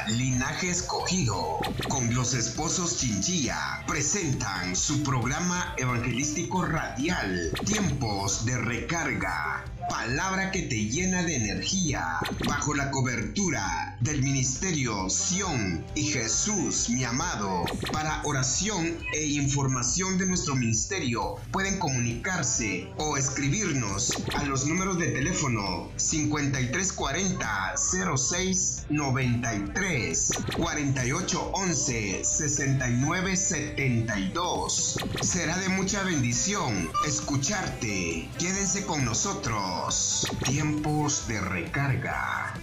Linaje Escogido, con los esposos Chinchilla, presentan su programa evangelístico radial, Tiempos de Recarga. Palabra que te llena de energía, bajo la cobertura del Ministerio Sion y Jesús, mi amado. Para oración e información de nuestro ministerio, pueden comunicarse o escribirnos a los números de teléfono 5340-0693, 4811-6972. Será de mucha bendición escucharte. Quédense con nosotros. Tiempos de Recarga.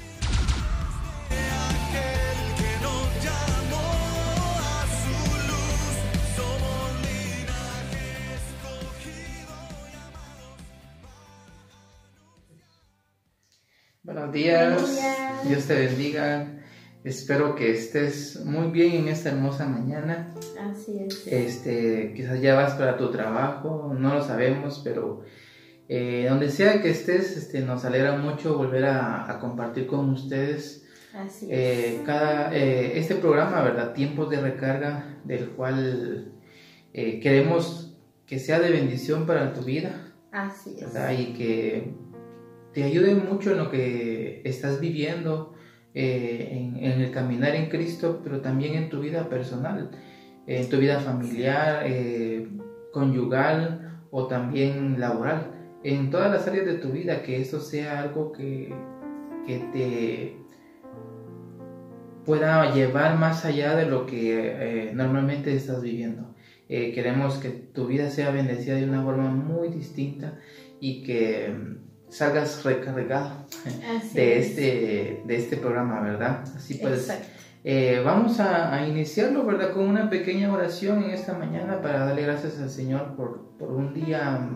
Buenos días, Dios te bendiga. Espero que estés muy bien en esta hermosa mañana. Así es. Quizás ya vas para tu trabajo, no lo sabemos, pero donde sea que estés, nos alegra mucho volver a compartir con ustedes. Así es. Este programa, ¿verdad? Tiempos de Recarga, del cual queremos que sea de bendición para tu vida. Así es. ¿Verdad? Y que te ayude mucho en lo que estás viviendo, en el caminar en Cristo, pero también en tu vida personal, en tu vida familiar, conyugal o también laboral. En todas las áreas de tu vida, que eso sea algo que te pueda llevar más allá de lo que normalmente estás viviendo. Queremos que tu vida sea bendecida de una forma muy distinta y que salgas recargado de este programa, ¿verdad? Así pues, vamos a iniciarlo, ¿verdad? Con una pequeña oración en esta mañana para darle gracias al Señor por un día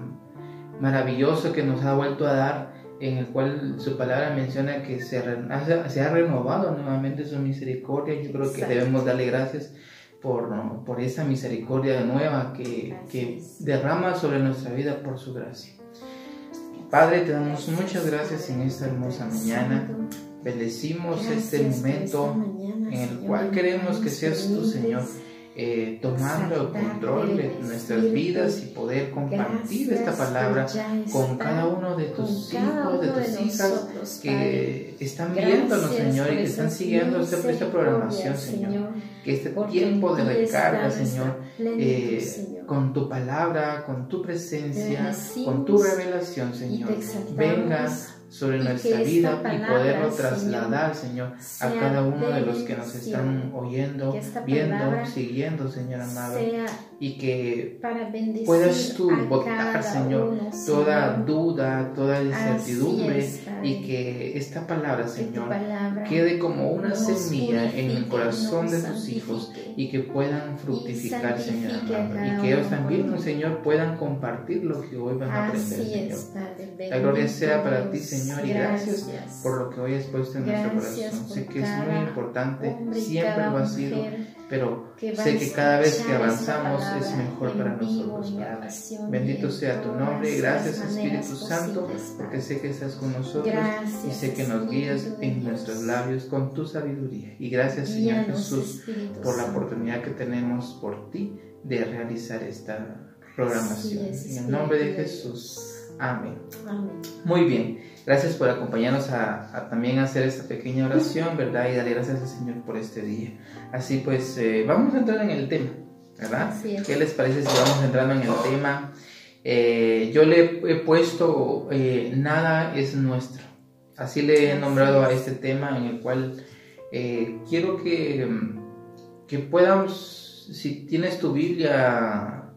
maravilloso que nos ha vuelto a dar, en el cual su palabra menciona que se ha renovado nuevamente su misericordia. Yo creo que debemos darle gracias por esa misericordia nueva que derrama sobre nuestra vida por su gracia. Padre, te damos muchas gracias en esta hermosa mañana. Bendecimos este momento en el cual queremos que seas tú, Señor, tomando el control de nuestras vidas y poder compartir esta palabra con cada uno de tus hijos, de tus hijas que están viéndonos, Señor, y que están siguiendo esta programación, Señor. Que este tiempo de recarga, Señor, con tu palabra, con tu presencia, con tu revelación, Señor, venga sobre nuestra vida y poderlo trasladar, Señor, a cada uno de los que nos están oyendo, viendo, siguiendo, Señor amado, y que puedas tú botar, Señor, toda duda, toda incertidumbre, y que esta palabra, Señor, quede como una semilla en el corazón de tus hijos y que puedan fructificar, Señor amado, y que ellos también, Señor, puedan compartir lo que hoy van a aprender, Señor. La gloria sea para ti, Señor, y gracias por lo que hoy has puesto en nuestro corazón. Sé que es muy importante, siempre lo ha sido, pero sé que cada vez que avanzamos es mejor para nosotros, Padre. Bendito sea tu nombre y gracias, Espíritu Santo, porque sé que estás con nosotros y sé que nos guías en nuestros labios con tu sabiduría. Y gracias, Señor Jesús, por la oportunidad que tenemos por ti de realizar esta programación. En el nombre de Jesús. Amén. Muy bien, gracias por acompañarnos a también hacer esta pequeña oración, ¿verdad? Y darle gracias al Señor por este día. Así pues, vamos a entrar en el tema, ¿verdad? ¿Qué les parece si vamos entrando en el tema? Yo le he puesto nada es nuestro. Así le he nombrado a este tema, en el cual quiero que podamos, si tienes tu Biblia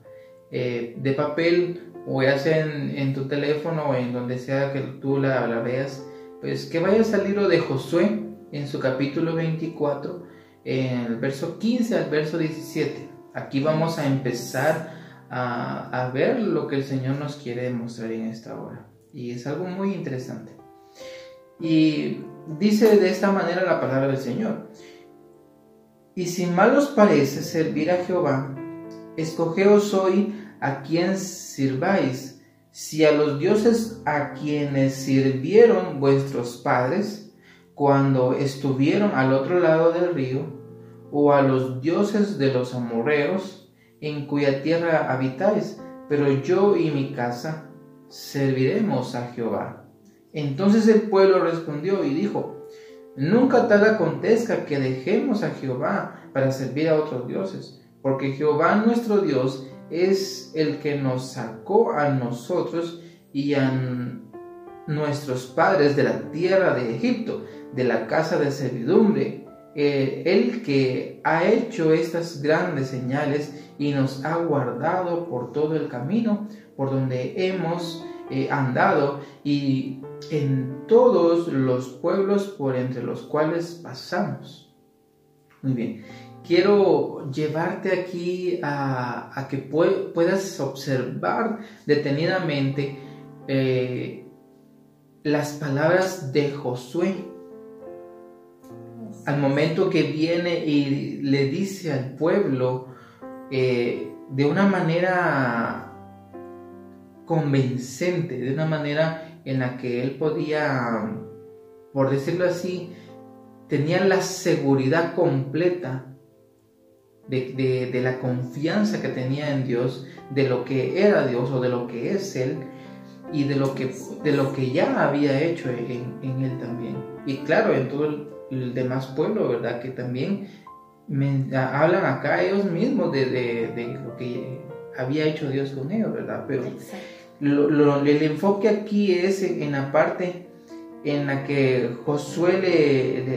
de papel, o ya sea en tu teléfono o en donde sea que tú la veas, pues que vayas al libro de Josué en su capítulo 24, en el verso 15 al verso 17. Aquí vamos a empezar a ver lo que el Señor nos quiere demostrar en esta hora, y es algo muy interesante. Y dice de esta manera la palabra del Señor: y si mal os parece servir a Jehová, escogeos hoy a quien sirváis, si a los dioses a quienes sirvieron vuestros padres, cuando estuvieron al otro lado del río, o a los dioses de los amorreos, en cuya tierra habitáis, pero yo y mi casa serviremos a Jehová. Entonces el pueblo respondió y dijo: nunca tal acontezca que dejemos a Jehová para servir a otros dioses, porque Jehová nuestro Dios es el que nos sacó a nosotros y a nuestros padres de la tierra de Egipto, de la casa de servidumbre, el que ha hecho estas grandes señales y nos ha guardado por todo el camino por donde hemos andado y en todos los pueblos por entre los cuales pasamos. Muy bien, quiero llevarte aquí a que puedas observar detenidamente las palabras de Josué al momento que viene y le dice al pueblo de una manera convincente, de una manera en la que él podía, por decirlo así, tenía la seguridad completa de la confianza que tenía en Dios, de lo que era Dios o de lo que es Él, y de lo que ya había hecho en Él también. Y claro, en todo el demás pueblo, ¿verdad? Que también hablan acá ellos mismos de lo que había hecho Dios con ellos, ¿verdad? Pero el enfoque aquí es en la parte en la que Josué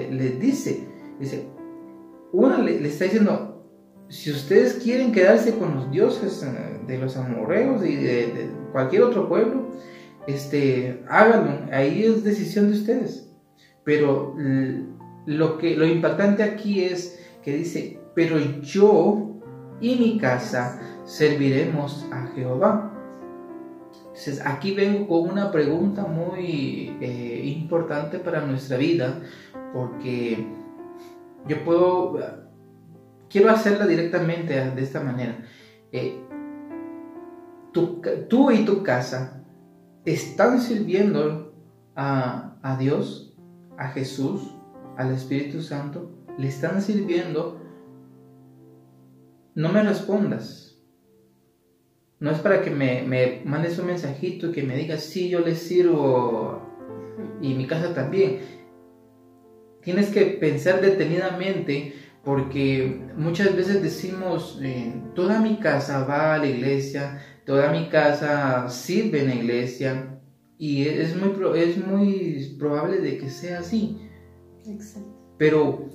le dice, le está diciendo: si ustedes quieren quedarse con los dioses de los amorreos y de cualquier otro pueblo, háganlo, ahí es decisión de ustedes. Pero lo impactante aquí es que dice: pero yo y mi casa serviremos a Jehová. Entonces aquí vengo con una pregunta muy importante para nuestra vida, porque quiero hacerla directamente de esta manera. Tú y tu casa están sirviendo a Dios, a Jesús, al Espíritu Santo. Le están sirviendo. No me respondas. No es para que me mandes un mensajito y que me digas: sí, yo les sirvo y mi casa también. Tienes que pensar detenidamente, porque muchas veces decimos: toda mi casa va a la iglesia, toda mi casa sirve en la iglesia, y es muy probable de que sea así. Exacto. Pero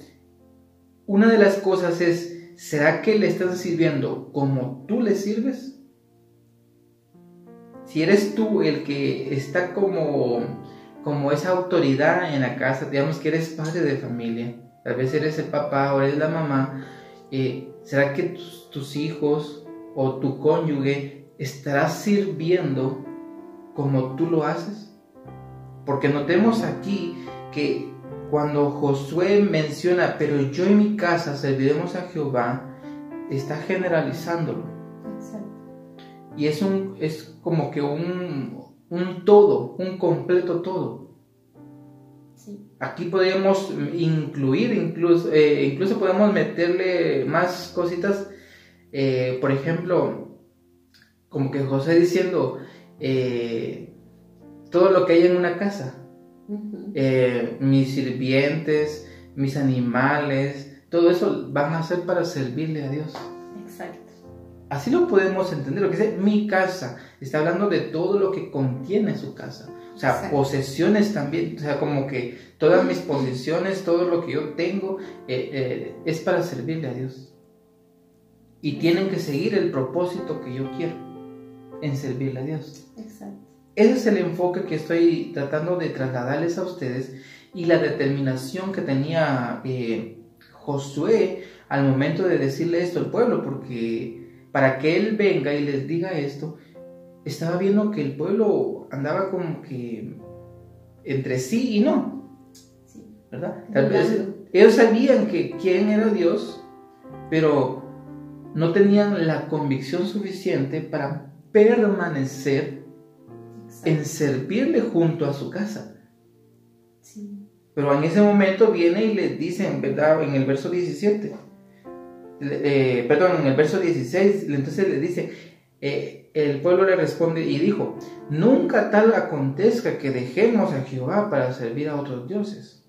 una de las cosas es: ¿será que le estás sirviendo como tú le sirves? Si eres tú el que está como esa autoridad en la casa, digamos que eres padre de familia, tal vez eres el papá o eres la mamá, ¿será que tus hijos o tu cónyuge estará sirviendo como tú lo haces? Porque notemos aquí que cuando Josué menciona: pero yo y mi casa serviremos a Jehová, está generalizándolo. Exacto. Y es como que un todo, un completo todo. Sí. Aquí podemos incluir, incluso podemos meterle más cositas, por ejemplo, como que José diciendo, todo lo que hay en una casa, mis sirvientes, mis animales, todo eso van a ser para servirle a Dios. Exacto. Así lo podemos entender. Lo que dice mi casa, está hablando de todo lo que contiene su casa. O sea, exacto, posesiones también. O sea, como que todas mis posesiones, todo lo que yo tengo, es para servirle a Dios. Y tienen que seguir el propósito que yo quiero en servirle a Dios. Exacto. Ese es el enfoque que estoy tratando de trasladarles a ustedes, y la determinación que tenía Josué al momento de decirle esto al pueblo, porque para que él venga y les diga esto, estaba viendo que el pueblo andaba como que entre sí y no, sí, ¿verdad? Tal vez ellos sabían quién era Dios, pero no tenían la convicción suficiente para permanecer, exacto, en servirle junto a su casa. Sí. Pero en ese momento viene y les dicen, ¿verdad? En el verso 17, en el verso 16, entonces le dice, el pueblo le responde y dijo, nunca tal acontezca que dejemos a Jehová para servir a otros dioses.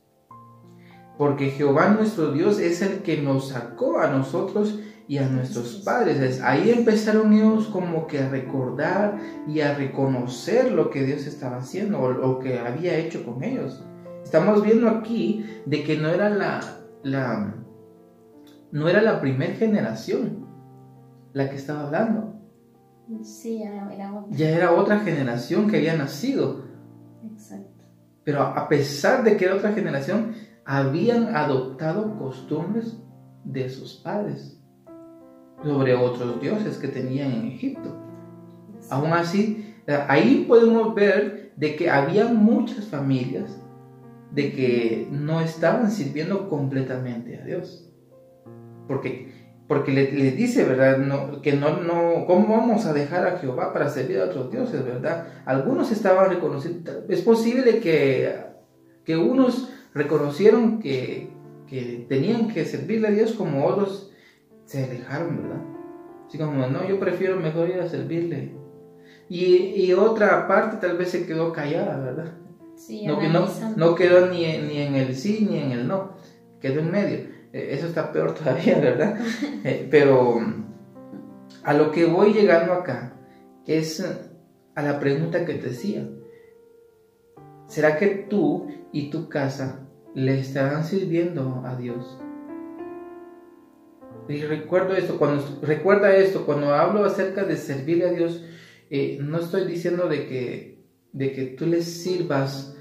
Porque Jehová nuestro Dios es el que nos sacó a nosotros y a nuestros padres. Ahí empezaron ellos como que a recordar y a reconocer lo que Dios estaba haciendo o lo que había hecho con ellos. Estamos viendo aquí de que no era la primera generación la que estaba hablando. Sí, era otra. Ya era otra generación que había nacido. Exacto. Pero a pesar de que era otra generación, habían adoptado costumbres de sus padres sobre otros dioses que tenían en Egipto. Exacto. Aún así, ahí podemos ver de que había muchas familias de que no estaban sirviendo completamente a Dios. Porque le dice, ¿verdad? ¿Cómo vamos a dejar a Jehová para servir a otros dioses, verdad? Algunos estaban reconociendo, es posible que unos reconocieron que tenían que servirle a Dios, como otros se alejaron, ¿verdad? Así como, no, yo prefiero mejor ir a servirle. Y otra parte tal vez se quedó callada, ¿verdad? Sí, no quedó ni en el sí ni en el no, quedó en medio. Eso está peor todavía, ¿verdad? Pero a lo que voy llegando acá es a la pregunta que te decía. ¿Será que tú y tu casa le estarán sirviendo a Dios? Y recuerda esto, cuando hablo acerca de servirle a Dios, no estoy diciendo de que tú le sirvas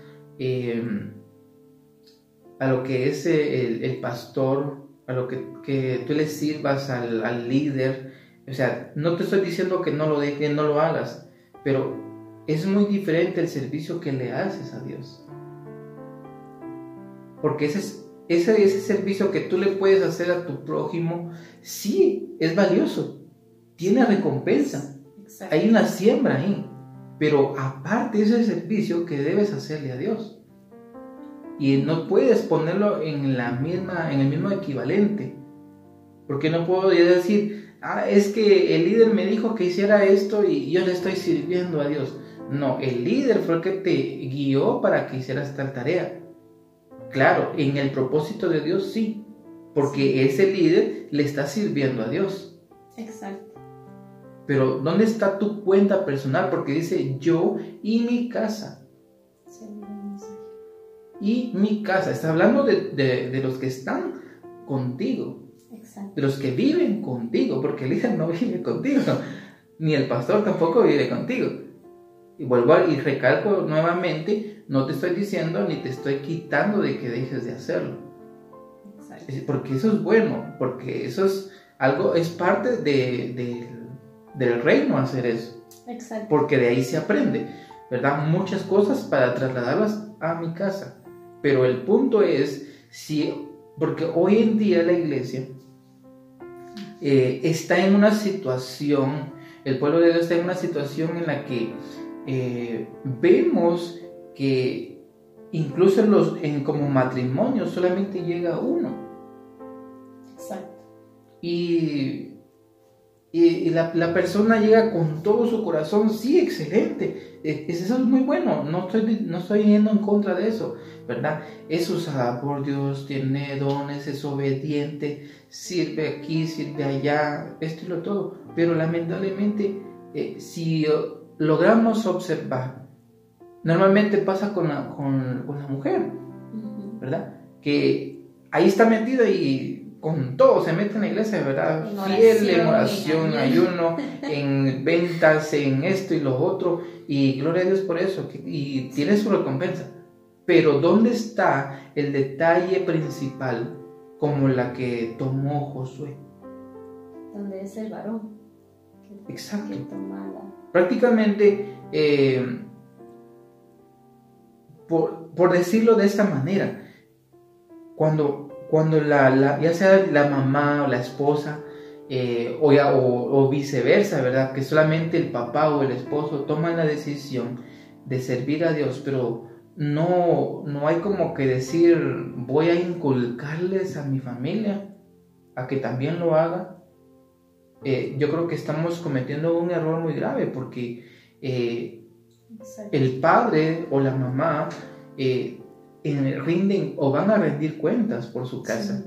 a lo que es el pastor, a lo que tú le sirvas al líder. O sea, no te estoy diciendo que no lo hagas, pero es muy diferente el servicio que le haces a Dios. Porque ese servicio que tú le puedes hacer a tu prójimo, sí, es valioso, tiene recompensa. Exacto. Hay una siembra ahí, pero aparte es el servicio que debes hacerle a Dios. Y no puedes ponerlo en el mismo equivalente. Porque no puedo decir, es que el líder me dijo que hiciera esto y yo le estoy sirviendo a Dios. No, el líder fue el que te guió para que hicieras tal tarea. Claro, en el propósito de Dios sí, porque ese líder le está sirviendo a Dios. Exacto. Pero ¿dónde está tu cuenta personal? Porque dice yo y mi casa. Y mi casa, está hablando de los que están contigo. Exacto. De los que viven contigo, porque el líder no vive contigo, ni el pastor tampoco vive contigo. Y vuelvo y recalco nuevamente, no te estoy diciendo ni te estoy quitando de que dejes de hacerlo. Exacto. Porque eso es bueno, porque eso es algo, es parte del reino hacer eso. Exacto. Porque de ahí se aprende, ¿verdad? Muchas cosas para trasladarlas a mi casa. Pero el punto es, porque hoy en día la iglesia está en una situación, el pueblo de Dios está en una situación en la que vemos que incluso como matrimonio solamente llega uno. Exacto. Y la persona llega con todo su corazón, sí, excelente, eso es muy bueno, no estoy yendo en contra de eso, ¿verdad? Es usada por Dios, tiene dones, es obediente, sirve aquí, sirve allá, esto y lo todo, pero lamentablemente si logramos observar, normalmente pasa con la mujer, ¿verdad? Que ahí está metida y con todo se mete en la iglesia, ¿verdad? Fiel en oración, en ayuno, en ventas, en esto y lo otro, y gloria a Dios por eso, y tiene su recompensa. Pero ¿dónde está el detalle principal como la que tomó Josué? Donde es el varón. Exacto. Que toma Prácticamente, por decirlo de esta manera, cuando ya sea la mamá o la esposa o viceversa, ¿verdad? Que solamente el papá o el esposo toman la decisión de servir a Dios, pero no hay como que decir, voy a inculcarles a mi familia a que también lo haga. Yo creo que estamos cometiendo un error muy grave, porque el padre o la mamá rinden o van a rendir cuentas por su casa.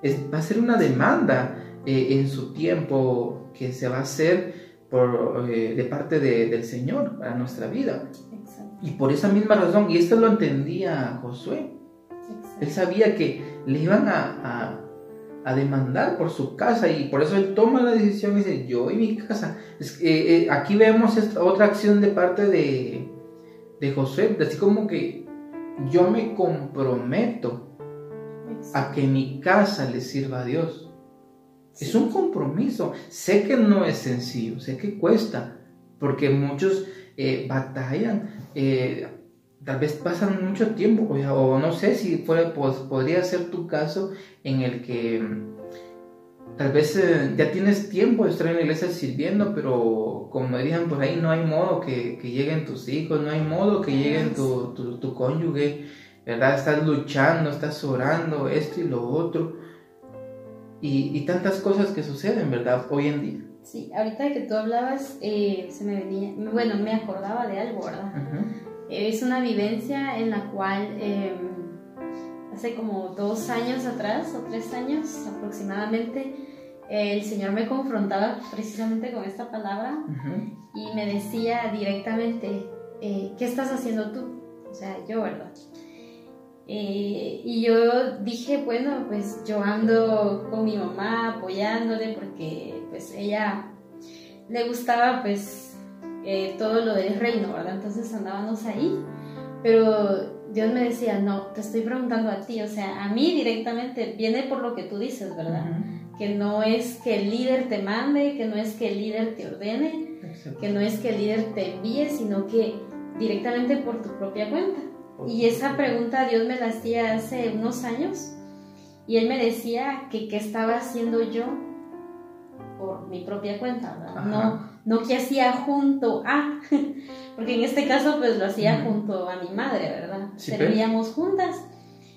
Sí. Va a ser una demanda en su tiempo que se va a hacer de parte del Señor a nuestra vida. Exacto. Y por esa misma razón, y esto lo entendía Josué. Exacto. Él sabía que le iban a demandar por su casa, y por eso él toma la decisión y dice, yo y mi casa. Aquí vemos esta otra acción de parte de Josué, así como que yo me comprometo a que mi casa le sirva a Dios. Sí. Es un compromiso. Sé que no es sencillo, sé que cuesta, porque muchos batallan, tal vez pasan mucho tiempo, o no sé si podría ser tu caso, en el que tal vez ya tienes tiempo de estar en la iglesia sirviendo, pero como dirían por ahí, no hay modo que lleguen tus hijos, no hay modo que lleguen tu cónyuge, ¿verdad? Estás luchando, estás orando, esto y lo otro, y tantas cosas que suceden, ¿verdad? Hoy en día. Sí, ahorita que tú hablabas, se me venía, bueno, me acordaba de algo, ¿verdad? Uh-huh. Es una vivencia en la cual hace como 2 años atrás, o 3 años aproximadamente, el Señor me confrontaba precisamente con esta palabra. Uh-huh. Y me decía directamente, ¿qué estás haciendo tú? O sea, yo, ¿verdad? Y yo dije, bueno, pues yo ando con mi mamá apoyándole, porque pues ella le gustaba pues todo lo del reino, ¿verdad? Entonces andábamos ahí, pero Dios me decía, no, te estoy preguntando a ti, o sea, a mí directamente, viene por lo que tú dices, ¿verdad? Uh-huh. Que no es que el líder te mande, que no es que el líder te ordene, exacto, que no es que el líder te envíe, sino que directamente por tu propia cuenta. Y esa pregunta Dios me la hacía hace unos años, y Él me decía que qué estaba haciendo yo por mi propia cuenta, ¿verdad? No que hacía junto a, porque en este caso pues lo hacía junto a mi madre, ¿verdad? Sí, servíamos juntas.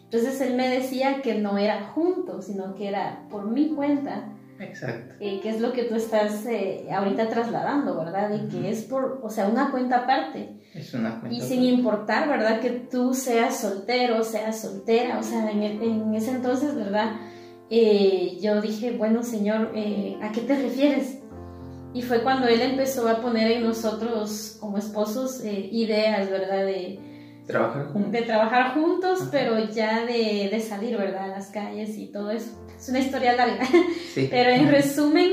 Entonces Él me decía que no era junto, sino que era por mi cuenta. Exacto. Que es lo que tú estás ahorita trasladando, ¿verdad? De que es por, o sea, una cuenta aparte. Es una cuenta. Y sin importar, ¿verdad? Que tú seas soltero, seas soltera, o sea, en ese entonces, ¿verdad? Yo dije, bueno, Señor, ¿a qué te refieres? Y fue cuando Él empezó a poner en nosotros como esposos ideas, ¿verdad? De trabajar juntos, ajá, pero ya de salir, ¿verdad? A las calles y todo eso. Es una historia larga, sí. Pero en resumen,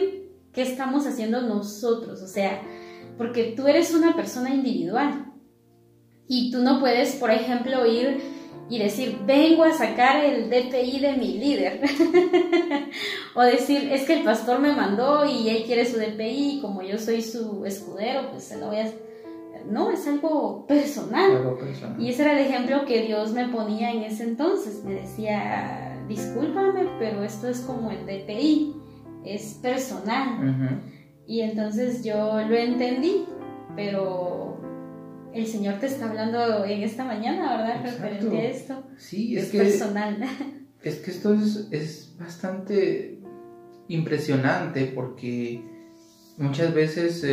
¿qué estamos haciendo nosotros? O sea, porque tú eres una persona individual y tú no puedes, por ejemplo, ir y decir, vengo a sacar el DPI de mi líder. O decir, es que el pastor me mandó y él quiere su DPI y como yo soy su escudero, pues se lo voy a... No, es algo personal. Y ese era el ejemplo que Dios me ponía en ese entonces. Me decía, discúlpame, pero esto es como el DPI, es personal. Uh-huh. Y entonces yo lo entendí, pero el Señor te está hablando en esta mañana, ¿verdad? Exacto. Referente a esto. Sí, es personal. Es que esto es bastante impresionante, porque muchas veces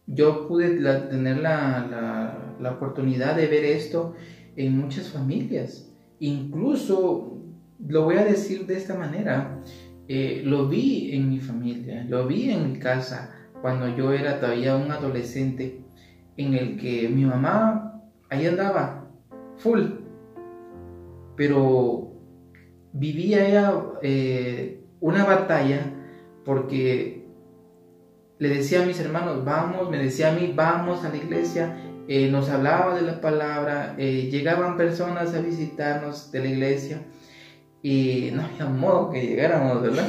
yo pude tener la oportunidad de ver esto en muchas familias. Incluso, lo voy a decir de esta manera, lo vi en mi familia, lo vi en mi casa, cuando yo era todavía un adolescente, en el que mi mamá ahí andaba, full, pero vivía ella una batalla, porque le decía a mis hermanos, vamos, me decía a mí, vamos a la iglesia, nos hablaba de la palabra, llegaban personas a visitarnos de la iglesia, y no había modo que llegáramos, ¿verdad?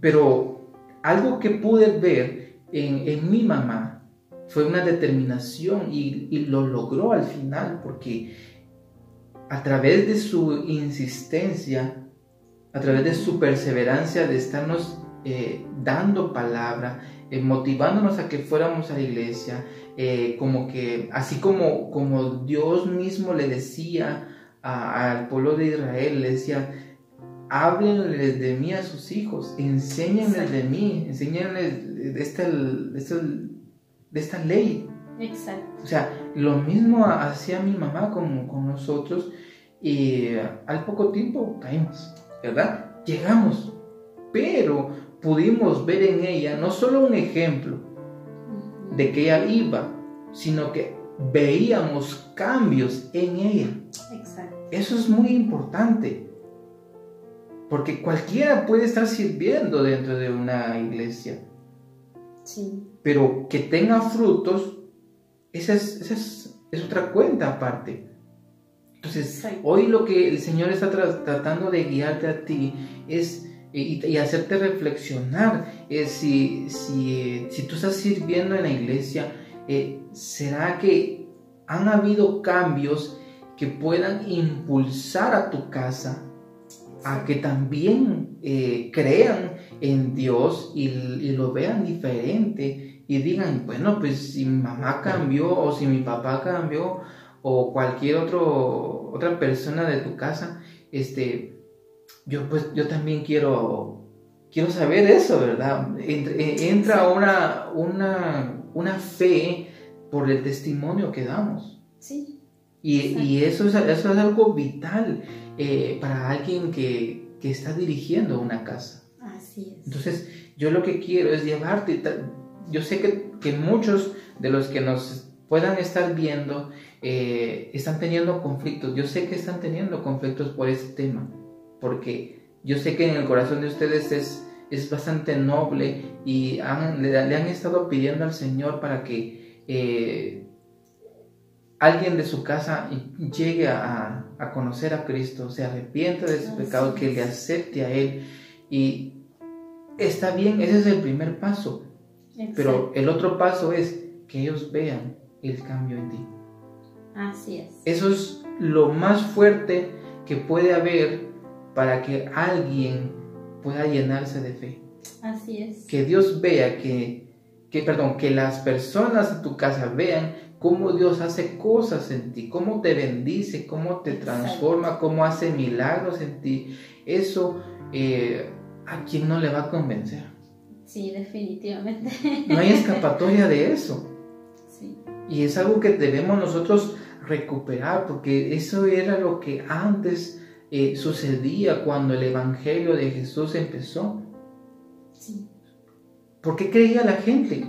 Pero algo que pude ver en mi mamá fue una determinación, y lo logró al final, porque a través de su insistencia, a través de su perseverancia de estarnos dando palabra, motivándonos a que fuéramos a la iglesia, como que así como Dios mismo le decía al pueblo de Israel, le decía: háblenles de mí a sus hijos, enséñenles de mí, enséñenles de esta ley. Exacto. O sea, lo mismo hacía mi mamá con nosotros, y al poco tiempo caímos, ¿verdad? Llegamos, pero pudimos ver en ella no solo un ejemplo de que ella iba, sino que veíamos cambios en ella. Exacto. Eso es muy importante, porque cualquiera puede estar sirviendo dentro de una iglesia, Sí. pero que tenga frutos, esa es otra cuenta aparte. Entonces, Sí. hoy lo que el Señor está tratando de guiarte a ti es, y hacerte reflexionar, es si tú estás sirviendo en la iglesia, ¿será que han habido cambios que puedan impulsar a tu casa a que también crean en Dios y lo vean diferente y digan: bueno, pues si mi mamá cambió, o si mi papá cambió, o cualquier otra persona de tu casa, yo también quiero saber eso, ¿verdad? Entra una fe por el testimonio que damos. Sí. Y eso es algo vital para alguien que está dirigiendo una casa. Así es. Entonces, yo lo que quiero es llevarte. Yo sé que muchos de los que nos puedan estar viendo están teniendo conflictos. Yo sé que están teniendo conflictos por ese tema, porque yo sé que en el corazón de ustedes es bastante noble, y le han estado pidiendo al Señor para que alguien de su casa llegue a conocer a Cristo, se arrepienta de sus pecados, que le acepte a Él. Y está bien, ese es el primer paso. Exacto. Pero el otro paso es que ellos vean el cambio en ti. Así es. Eso es lo más fuerte que puede haber para que alguien pueda llenarse de fe. Así es. Que Dios vea, que las personas de tu casa vean cómo Dios hace cosas en ti, cómo te bendice, cómo te transforma, cómo hace milagros en ti. Eso a quien no le va a convencer. Sí, definitivamente. No hay escapatoria de eso. Sí. Y es algo que debemos nosotros recuperar, porque eso era lo que antes sucedía cuando el Evangelio de Jesús empezó. Sí. ¿Por qué creía la gente?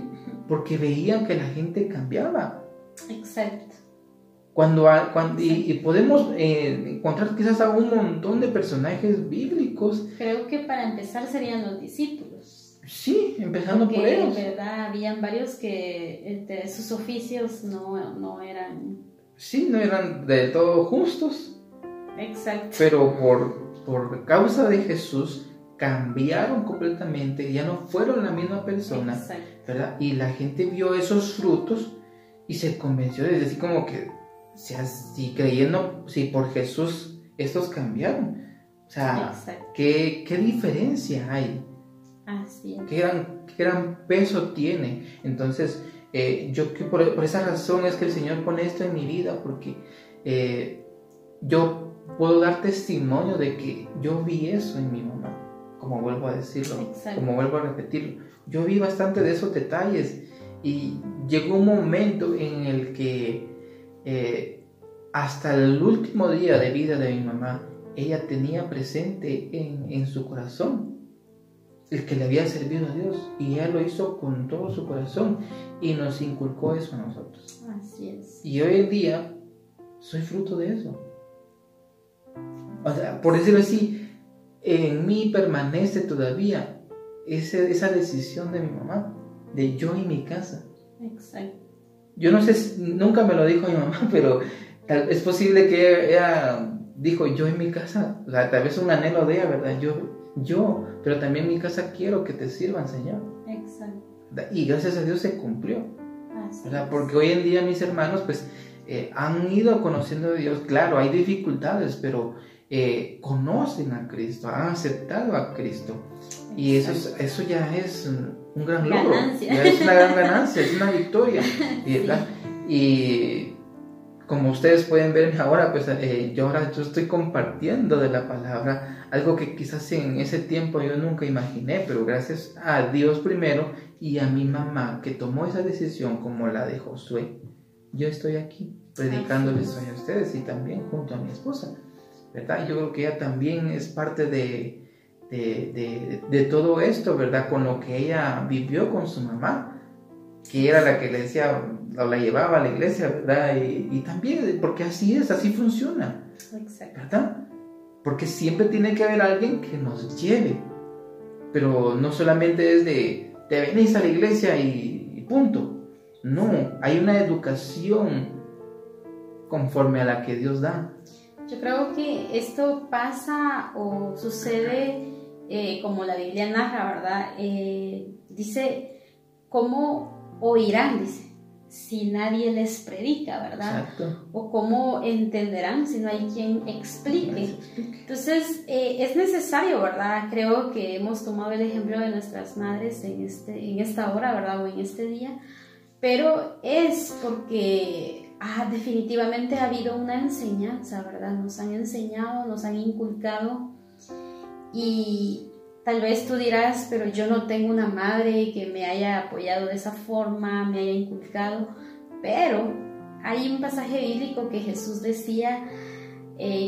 Porque veían que la gente cambiaba. Exacto. Y podemos encontrar quizás a un montón de personajes bíblicos. Creo que para empezar serían los discípulos. Sí, empezando por ellos. Porque en verdad habían varios que sus oficios no eran... Sí, no eran del todo justos. Exacto. Pero por causa de Jesús cambiaron completamente, ya no fueron la misma persona. Exacto. ¿Verdad? Y la gente vio esos frutos y se convenció de decir como que, o sea, si por Jesús estos cambiaron. O sea, ¿qué diferencia hay? Así es. ¿Qué gran peso tiene? Entonces, yo que por esa razón es que el Señor pone esto en mi vida, porque yo puedo dar testimonio de que yo vi eso en mi mamá, como vuelvo a decirlo. Exacto. Como vuelvo a repetirlo. Yo vi bastante de esos detalles, y llegó un momento en el que hasta el último día de vida de mi mamá, ella tenía presente en su corazón el que le había servido a Dios, y ella lo hizo con todo su corazón y nos inculcó eso a nosotros. Así es. Y hoy en día soy fruto de eso. O sea, por decirlo así, en mí permanece todavía esa decisión de mi mamá, de yo y mi casa. Exacto. Yo no sé, nunca me lo dijo mi mamá, pero es posible que ella dijo yo y mi casa. O sea, tal vez un anhelo de ella, ¿verdad? Yo, pero también mi casa quiero que te sirvan, Señor. Exacto. Y gracias a Dios se cumplió. Así ¿verdad? Porque hoy en día mis hermanos pues han ido conociendo a Dios. Claro, hay dificultades, pero conocen a Cristo, han aceptado a Cristo. Y eso ya es un gran logro, ya es una gran ganancia, es una victoria, ¿verdad? Sí. Y como ustedes pueden ver ahora, pues yo estoy compartiendo de la palabra, algo que quizás en ese tiempo yo nunca imaginé, pero gracias a Dios primero y a mi mamá que tomó esa decisión como la de Josué, yo estoy aquí predicándoles hoy a ustedes y también junto a mi esposa, ¿verdad? Yo creo que ella también es parte de todo esto, ¿verdad? Con lo que ella vivió con su mamá, que era la que le decía, o la llevaba a la iglesia, ¿verdad? Y también, porque así es, así funciona. Exacto. ¿Verdad? Porque siempre tiene que haber alguien que nos lleve, pero no solamente es de, te venís a la iglesia y punto. No, hay una educación conforme a la que Dios da. Yo creo que esto pasa o sucede como la Biblia narra, ¿verdad? Dice, ¿cómo oirán? Dice, si nadie les predica, ¿verdad? Exacto. O ¿cómo entenderán si no hay quien explique? Entonces, es necesario, ¿verdad? Creo que hemos tomado el ejemplo de nuestras madres en esta hora, ¿verdad? O en este día, pero es porque definitivamente ha habido una enseñanza, ¿verdad? Nos han enseñado, nos han inculcado, y tal vez tú dirás, pero yo no tengo una madre que me haya apoyado de esa forma, me haya inculcado, pero hay un pasaje bíblico que Jesús decía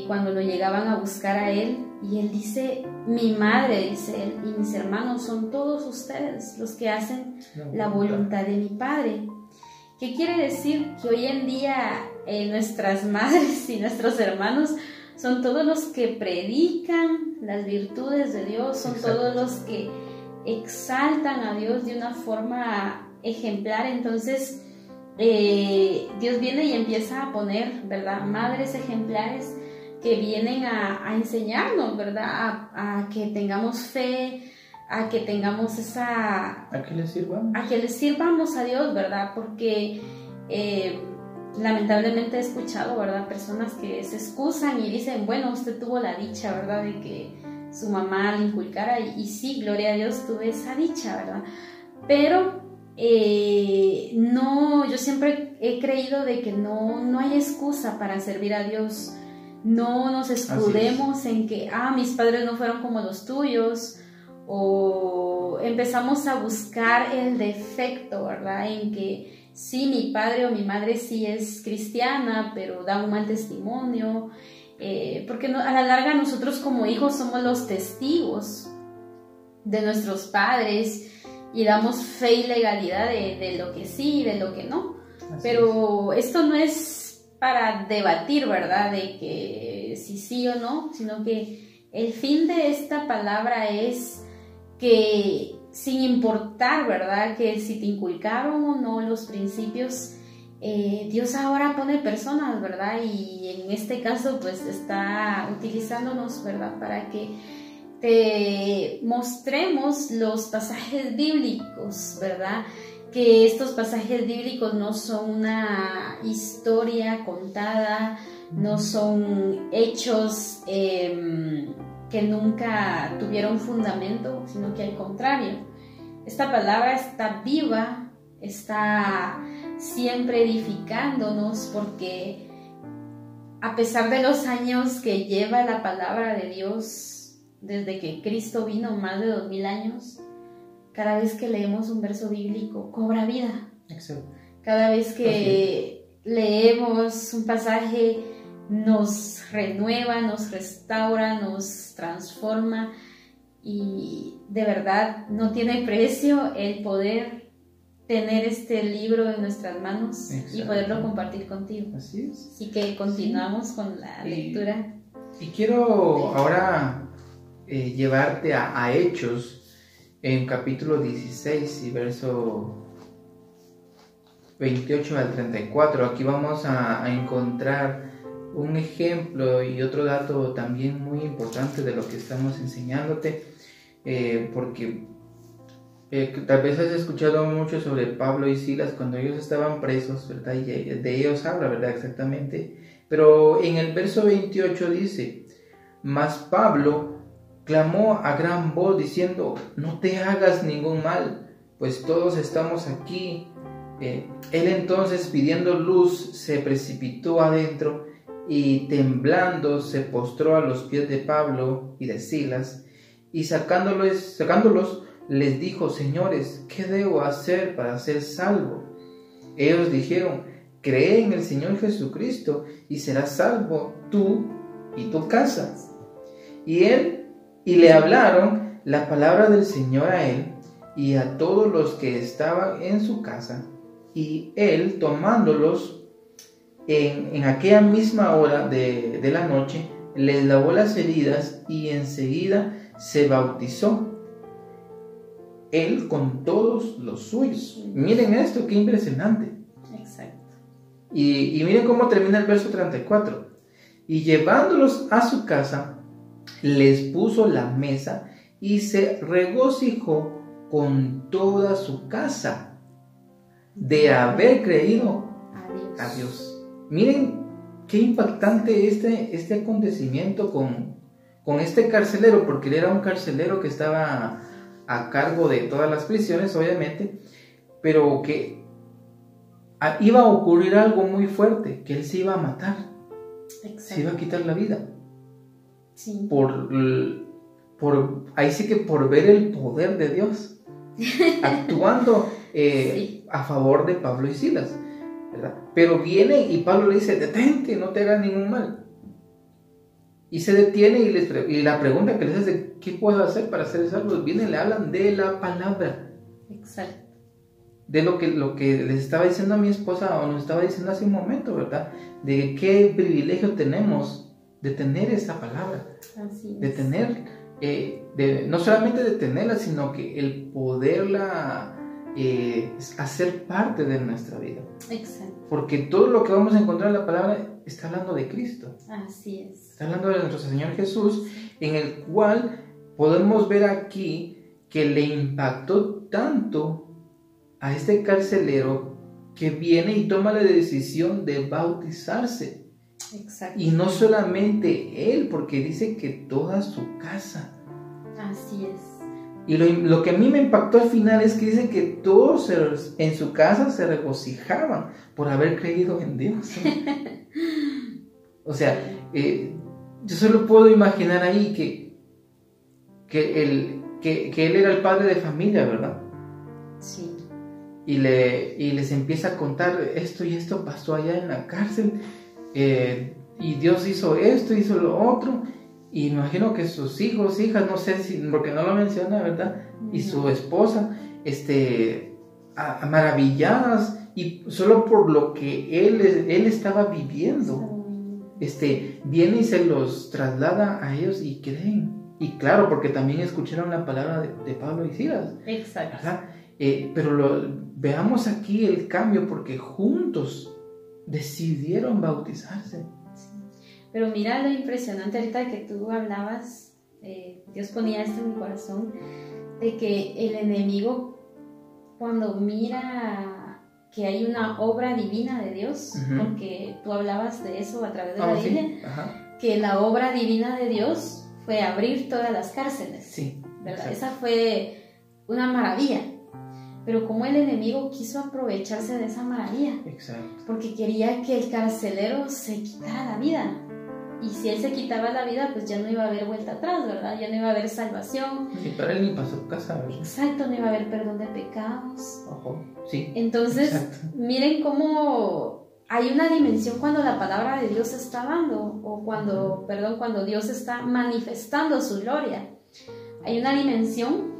cuando lo llegaban a buscar a él, y él dice, mi madre, dice él, y mis hermanos son todos ustedes los que hacen la voluntad de mi Padre. ¿Qué quiere decir? Que hoy en día nuestras madres y nuestros hermanos son todos los que predican las virtudes de Dios, son Exacto. Todos los que exaltan a Dios de una forma ejemplar. Entonces Dios viene y empieza a poner, ¿verdad?, madres ejemplares que vienen a enseñarnos, ¿verdad?, a que tengamos fe, a que tengamos esa... A que le sirvamos. A que le sirvamos a Dios, ¿verdad? Porque lamentablemente he escuchado, ¿verdad?, personas que se excusan y dicen, bueno, usted tuvo la dicha, ¿verdad?, de que su mamá le inculcara, y sí, gloria a Dios, tuve esa dicha, ¿verdad? Pero no, yo siempre he creído de que no hay excusa para servir a Dios. No nos escudemos en que, mis padres no fueron como los tuyos, o empezamos a buscar el defecto, ¿verdad?, en que sí, mi padre o mi madre sí es cristiana, pero da un mal testimonio, porque a la larga nosotros como hijos somos los testigos de nuestros padres y damos fe y legalidad de lo que sí y de lo que no. Pero esto no es para debatir, ¿verdad?, de que si sí o no, sino que el fin de esta palabra es que sin importar, ¿verdad?, que si te inculcaron o no los principios, Dios ahora pone personas, ¿verdad?, y en este caso pues está utilizándonos, ¿verdad?, para que te mostremos los pasajes bíblicos, ¿verdad?, que estos pasajes bíblicos no son una historia contada, no son hechos que nunca tuvieron fundamento, sino que al contrario, esta palabra está viva, está siempre edificándonos, porque a pesar de los años que lleva la palabra de Dios, desde que Cristo vino, más de 2000 años, cada vez que leemos un verso bíblico cobra vida. Exacto. Cada vez que leemos un pasaje nos renueva, nos restaura, nos transforma, y de verdad no tiene precio el poder tener este libro en nuestras manos. Exacto. Y poderlo compartir contigo. Así es. Así que continuamos con la lectura. Y quiero ahora llevarte a Hechos, en capítulo 16 y verso 28 al 34. Aquí vamos a encontrar un ejemplo y otro dato también muy importante de lo que estamos enseñándote, porque tal vez has escuchado mucho sobre Pablo y Silas cuando ellos estaban presos, ¿verdad? Y de ellos habla, ¿verdad? Exactamente. Pero en el verso 28 dice: Mas Pablo clamó a gran voz diciendo: no te hagas ningún mal, pues todos estamos aquí. Él entonces, pidiendo luz, se precipitó adentro y temblando se postró a los pies de Pablo y de Silas, y sacándolos les dijo: señores, ¿qué debo hacer para ser salvo? Ellos dijeron: cree en el Señor Jesucristo y serás salvo tú y tu casa. Y le hablaron la palabra del Señor a él y a todos los que estaban en su casa. Y él, tomándolos en aquella misma hora de la noche, les lavó las heridas y enseguida se bautizó, él con todos los suyos. Miren esto, qué impresionante. Exacto. Y miren cómo termina el verso 34. Y llevándolos a su casa, les puso la mesa y se regocijó con toda su casa de haber creído a Dios. Miren qué impactante este acontecimiento con este carcelero, porque él era un carcelero que estaba a cargo de todas las prisiones, obviamente, pero que iba a ocurrir algo muy fuerte, que él se iba a matar. Exacto. Se iba a quitar la vida. Sí. Ahí sí que por ver el poder de Dios actuando sí, a favor de Pablo y Silas, ¿verdad? Pero viene y Pablo le dice: detente, no te hagas ningún mal. Y se detiene y la pregunta que les hace: ¿qué puedo hacer para ser salvo? Vienen y le hablan de la palabra. Exacto. De lo que les estaba diciendo a mi esposa, o nos estaba diciendo hace un momento, ¿verdad? De qué privilegio tenemos de tener esta palabra. Así es. De tener, no solamente de tenerla, sino que el poderla hacer parte de nuestra vida. Exacto. Porque todo lo que vamos a encontrar en la palabra está hablando de Cristo. Así es. Está hablando de nuestro Señor Jesús, en el cual podemos ver aquí que le impactó tanto a este carcelero que viene y toma la decisión de bautizarse. Exacto. Y no solamente él, porque dice que toda su casa. Así es. Y lo que a mí me impactó al final es que dice que todos en su casa se regocijaban por haber creído en Dios. O sea, yo solo puedo imaginar ahí que él era el padre de familia, ¿verdad? Sí. Y les empieza a contar: esto y esto pasó allá en la cárcel, y Dios hizo esto, hizo lo otro. Y me imagino que sus hijos, hijas, no sé si, porque no lo menciona, ¿verdad? Y su esposa, maravilladas, y solo por lo que él estaba viviendo, viene y se los traslada a ellos y creen. Y claro, porque también escucharon la palabra de Pablo y Silas. Exacto. ¿Verdad? Pero veamos aquí el cambio, porque juntos decidieron bautizarse. Pero mira lo impresionante ahorita que tú hablabas, Dios ponía esto en mi corazón, de que el enemigo, cuando mira que hay una obra divina de Dios, porque tú hablabas de eso a través de la Biblia, sí. Que la obra divina de Dios fue abrir todas las cárceles, sí, ¿verdad? Esa fue una maravilla. Pero como el enemigo quiso aprovecharse de esa maravilla, exacto, porque quería que el carcelero se quitara la vida. Y si él se quitaba la vida, pues ya no iba a haber vuelta atrás, ¿verdad? Ya no iba a haber salvación. Ni para él ni para su casa, ¿verdad? Exacto, no iba a haber perdón de pecados. Ojo, sí. Entonces, exacto, miren cómo hay una dimensión cuando la palabra de Dios está dando, o cuando Dios está manifestando su gloria. Hay una dimensión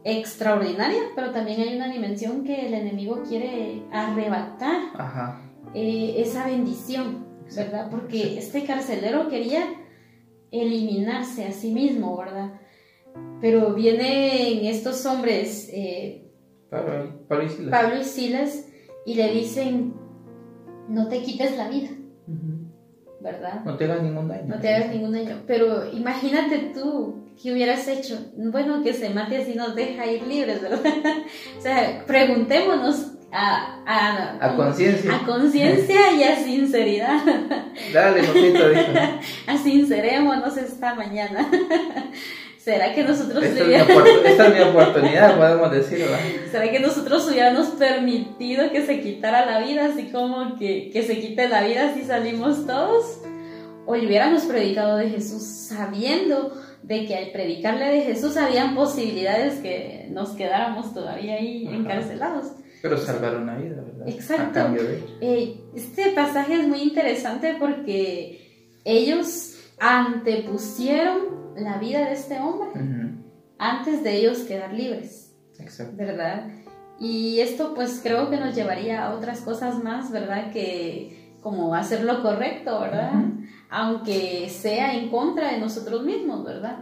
extraordinaria, pero también hay una dimensión que el enemigo quiere arrebatar esa bendición, ¿verdad? Porque este carcelero quería eliminarse a sí mismo, ¿verdad? Pero vienen estos hombres, Pablo y Silas, y le dicen: no te quites la vida, ¿verdad? No te hagas ningún daño. No te hagas ningún daño. Pero imagínate tú, ¿qué hubieras hecho? Bueno, que se mate así nos deja ir libres, ¿verdad? O sea, preguntémonos A conciencia. A conciencia y a sinceridad. Dale, Josito, dijo. A sincerémonos esta mañana. ¿Será que nosotros esta es mi oportunidad, podemos decirlo? ¿Será que nosotros hubiéramos permitido que se quitara la vida, así como que se quite la vida si salimos todos? ¿O le hubiéramos predicado de Jesús sabiendo de que al predicarle de Jesús habían posibilidades que nos quedáramos todavía ahí encarcelados? Pero salvar una vida, ¿verdad? Exacto. A cambio de... Este pasaje es muy interesante porque ellos antepusieron la vida de este hombre antes de ellos quedar libres. Exacto. ¿Verdad? Y esto pues creo que nos llevaría a otras cosas más, ¿verdad? Que como hacer lo correcto, ¿verdad? Aunque sea en contra de nosotros mismos, ¿verdad?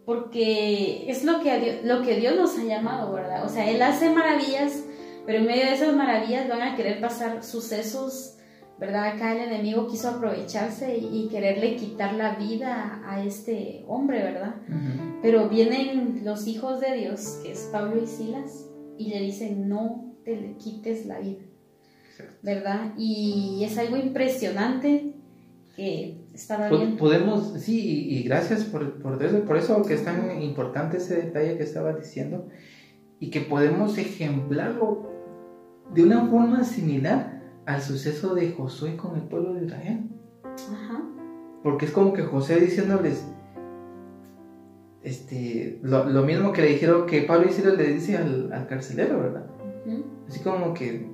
Porque es lo que Dios nos ha llamado, ¿verdad? O sea, Él hace maravillas, pero en medio de esas maravillas van a querer pasar sucesos, ¿verdad? Acá el enemigo quiso aprovecharse y quererle quitar la vida a este hombre, ¿verdad? Pero vienen los hijos de Dios, que es Pablo y Silas, y le dicen, no te le quites la vida, ¿verdad? Y es algo impresionante que estaba bien. Podemos, sí, y gracias por eso que es tan importante ese detalle que estaba diciendo, y que podemos ejemplarlo de una forma similar al suceso de Josué con el pueblo de Israel. Ajá. Porque es como que José diciéndoles lo mismo que le dijeron, que Pablo y Silas le dice al carcelero, ¿verdad? Así como que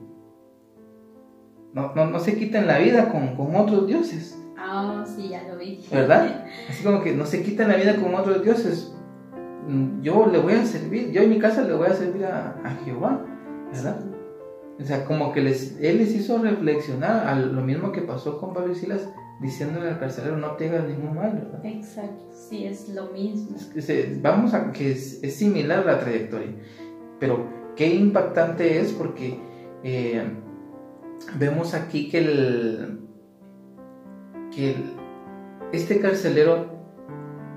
no se quiten la vida con otros dioses. Ah, sí, ya lo vi. ¿Verdad? Así como que no se quiten la vida con otros dioses. Yo le voy a servir, yo en mi casa le voy a servir a Jehová, ¿verdad? Sí. O sea, como que él les hizo reflexionar a lo mismo que pasó con Pablo y Silas, diciéndole al carcelero, no te hagas ningún mal, ¿verdad? Exacto, sí, es lo mismo. Vamos a que es similar la trayectoria, pero qué impactante es porque vemos aquí que este carcelero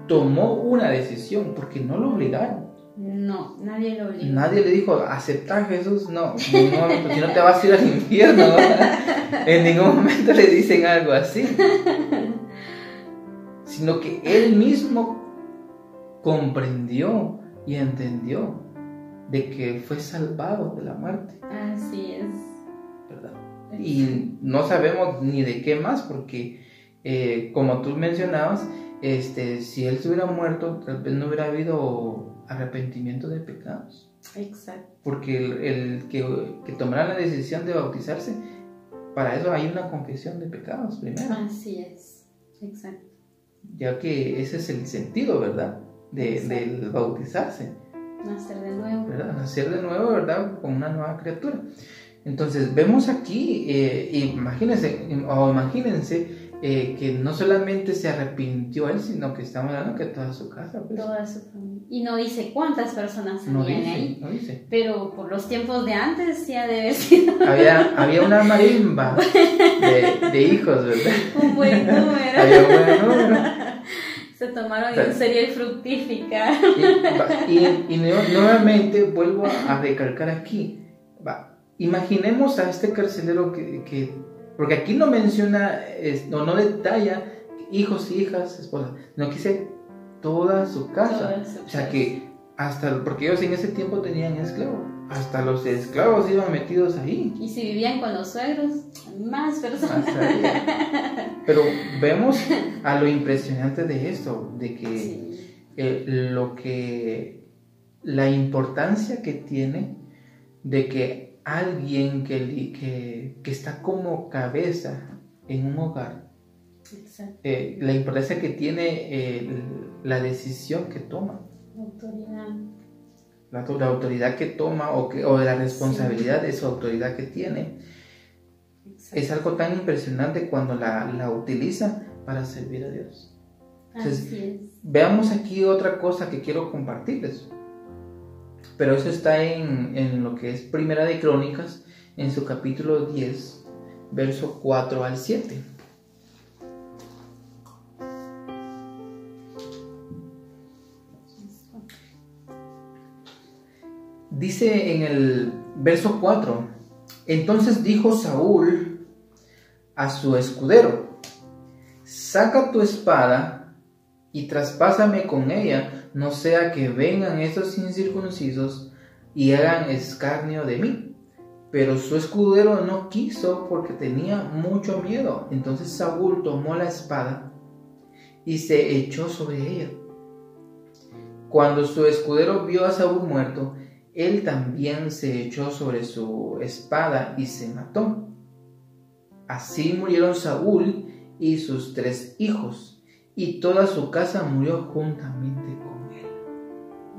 tomó una decisión, porque no lo obligaron. No, nadie lo obligó. Nadie le dijo, acepta a Jesús, no, si no te vas a ir al infierno, ¿no? En ningún momento le dicen algo así, sino que él mismo comprendió y entendió de que fue salvado de la muerte. Así es. ¿Verdad? Y no sabemos ni de qué más, porque como tú mencionabas, si él se hubiera muerto, tal vez no hubiera habido arrepentimiento de pecados. Exacto. Porque el que tomara la decisión de bautizarse, para eso hay una confesión de pecados primero. Así es, exacto. Ya que ese es el sentido, ¿verdad? Del bautizarse. Nacer de nuevo. ¿Verdad? Nacer de nuevo, ¿verdad? Con una nueva criatura. Entonces vemos aquí, imagínense, que no solamente se arrepintió él, sino que estamos hablando que toda su casa, pues. Toda su familia. Y no dice cuántas personas habían ahí. No dice. Pero por los tiempos de antes ya debe ser. Había una marimba de hijos, ¿verdad? Un buen número. Había un buen número. Se tomaron en serio el fructificar. Y nuevamente vuelvo a recalcar aquí. Imaginemos a este carcelero que porque aquí no menciona, no detalla hijos, hijas, esposas, no, que dice toda su casa. O sea que porque ellos en ese tiempo tenían esclavos, hasta los esclavos iban metidos ahí. Y si vivían con los suegros, más personas. Pero vemos a lo impresionante de esto, de que la importancia que tiene de que alguien que está como cabeza en un hogar, la importancia que tiene la decisión que toma, la autoridad que toma o la responsabilidad de su autoridad que tiene. Es algo tan impresionante cuando la utiliza para servir a Dios. Entonces, veamos aquí otra cosa que quiero compartirles. Pero eso está en lo que es Primera de Crónicas, en su capítulo 10, verso 4 al 7. Dice en el verso 4, Entonces dijo Saúl a su escudero: saca tu espada y traspásame con ella, no sea que vengan estos incircuncisos y hagan escarnio de mí. Pero su escudero no quiso porque tenía mucho miedo. Entonces Saúl tomó la espada y se echó sobre ella. Cuando su escudero vio a Saúl muerto, él también se echó sobre su espada y se mató. Así murieron Saúl y sus 3 hijos, y toda su casa murió juntamente con él.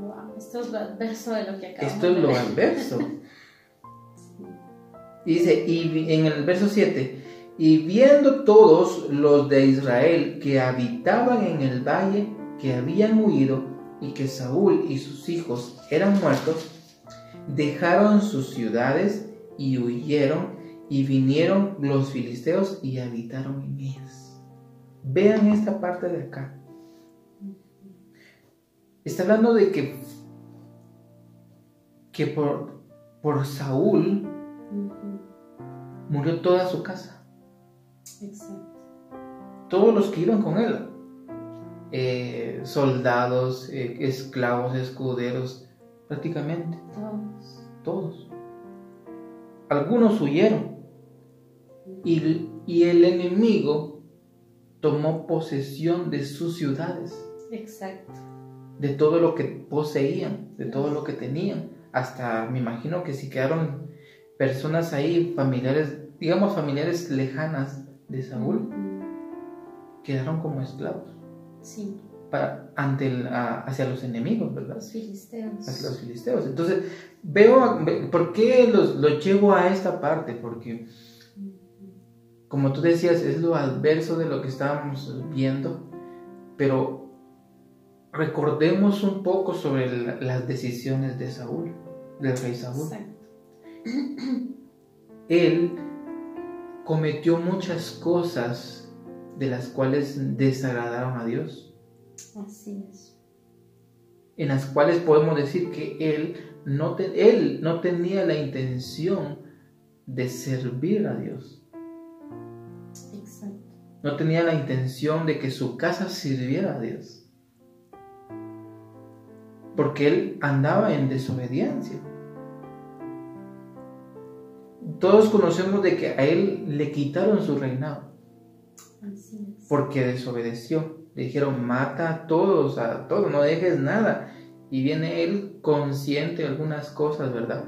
Wow, esto es lo adverso de lo que acabamos Esto es de lo ver. adverso. Dice, y en el verso 7, y viendo todos los de Israel que habitaban en el valle, que habían huido, y que Saúl y sus hijos eran muertos, dejaron sus ciudades y huyeron, y vinieron los filisteos y habitaron en ellas. Vean esta parte de acá. Está hablando de que por Saúl murió toda su casa. Exacto. Todos los que iban con él. Soldados, esclavos, escuderos, prácticamente. Todos. Algunos huyeron. Y el enemigo tomó posesión de sus ciudades. Exacto. De todo lo que poseían, de todo lo que tenían. Hasta me imagino que si quedaron personas ahí, familiares, digamos familiares lejanas de Saúl, quedaron como esclavos. Sí. Hacia los enemigos, ¿verdad? Los filisteos. Hacia los filisteos. Entonces, ¿por qué los llevo a esta parte? Porque, como tú decías, es lo adverso de lo que estábamos viendo, pero recordemos un poco sobre las decisiones de Saúl, del rey Saúl. Exacto. Él cometió muchas cosas de las cuales desagradaron a Dios. Así es. En las cuales podemos decir que él no tenía la intención de servir a Dios. Exacto. No tenía la intención de que su casa sirviera a Dios. Porque él andaba en desobediencia. Todos conocemos de que a él le quitaron su reinado. Así es. Porque desobedeció. Le dijeron, mata a todos, no dejes nada. Y viene él consciente de algunas cosas, ¿verdad?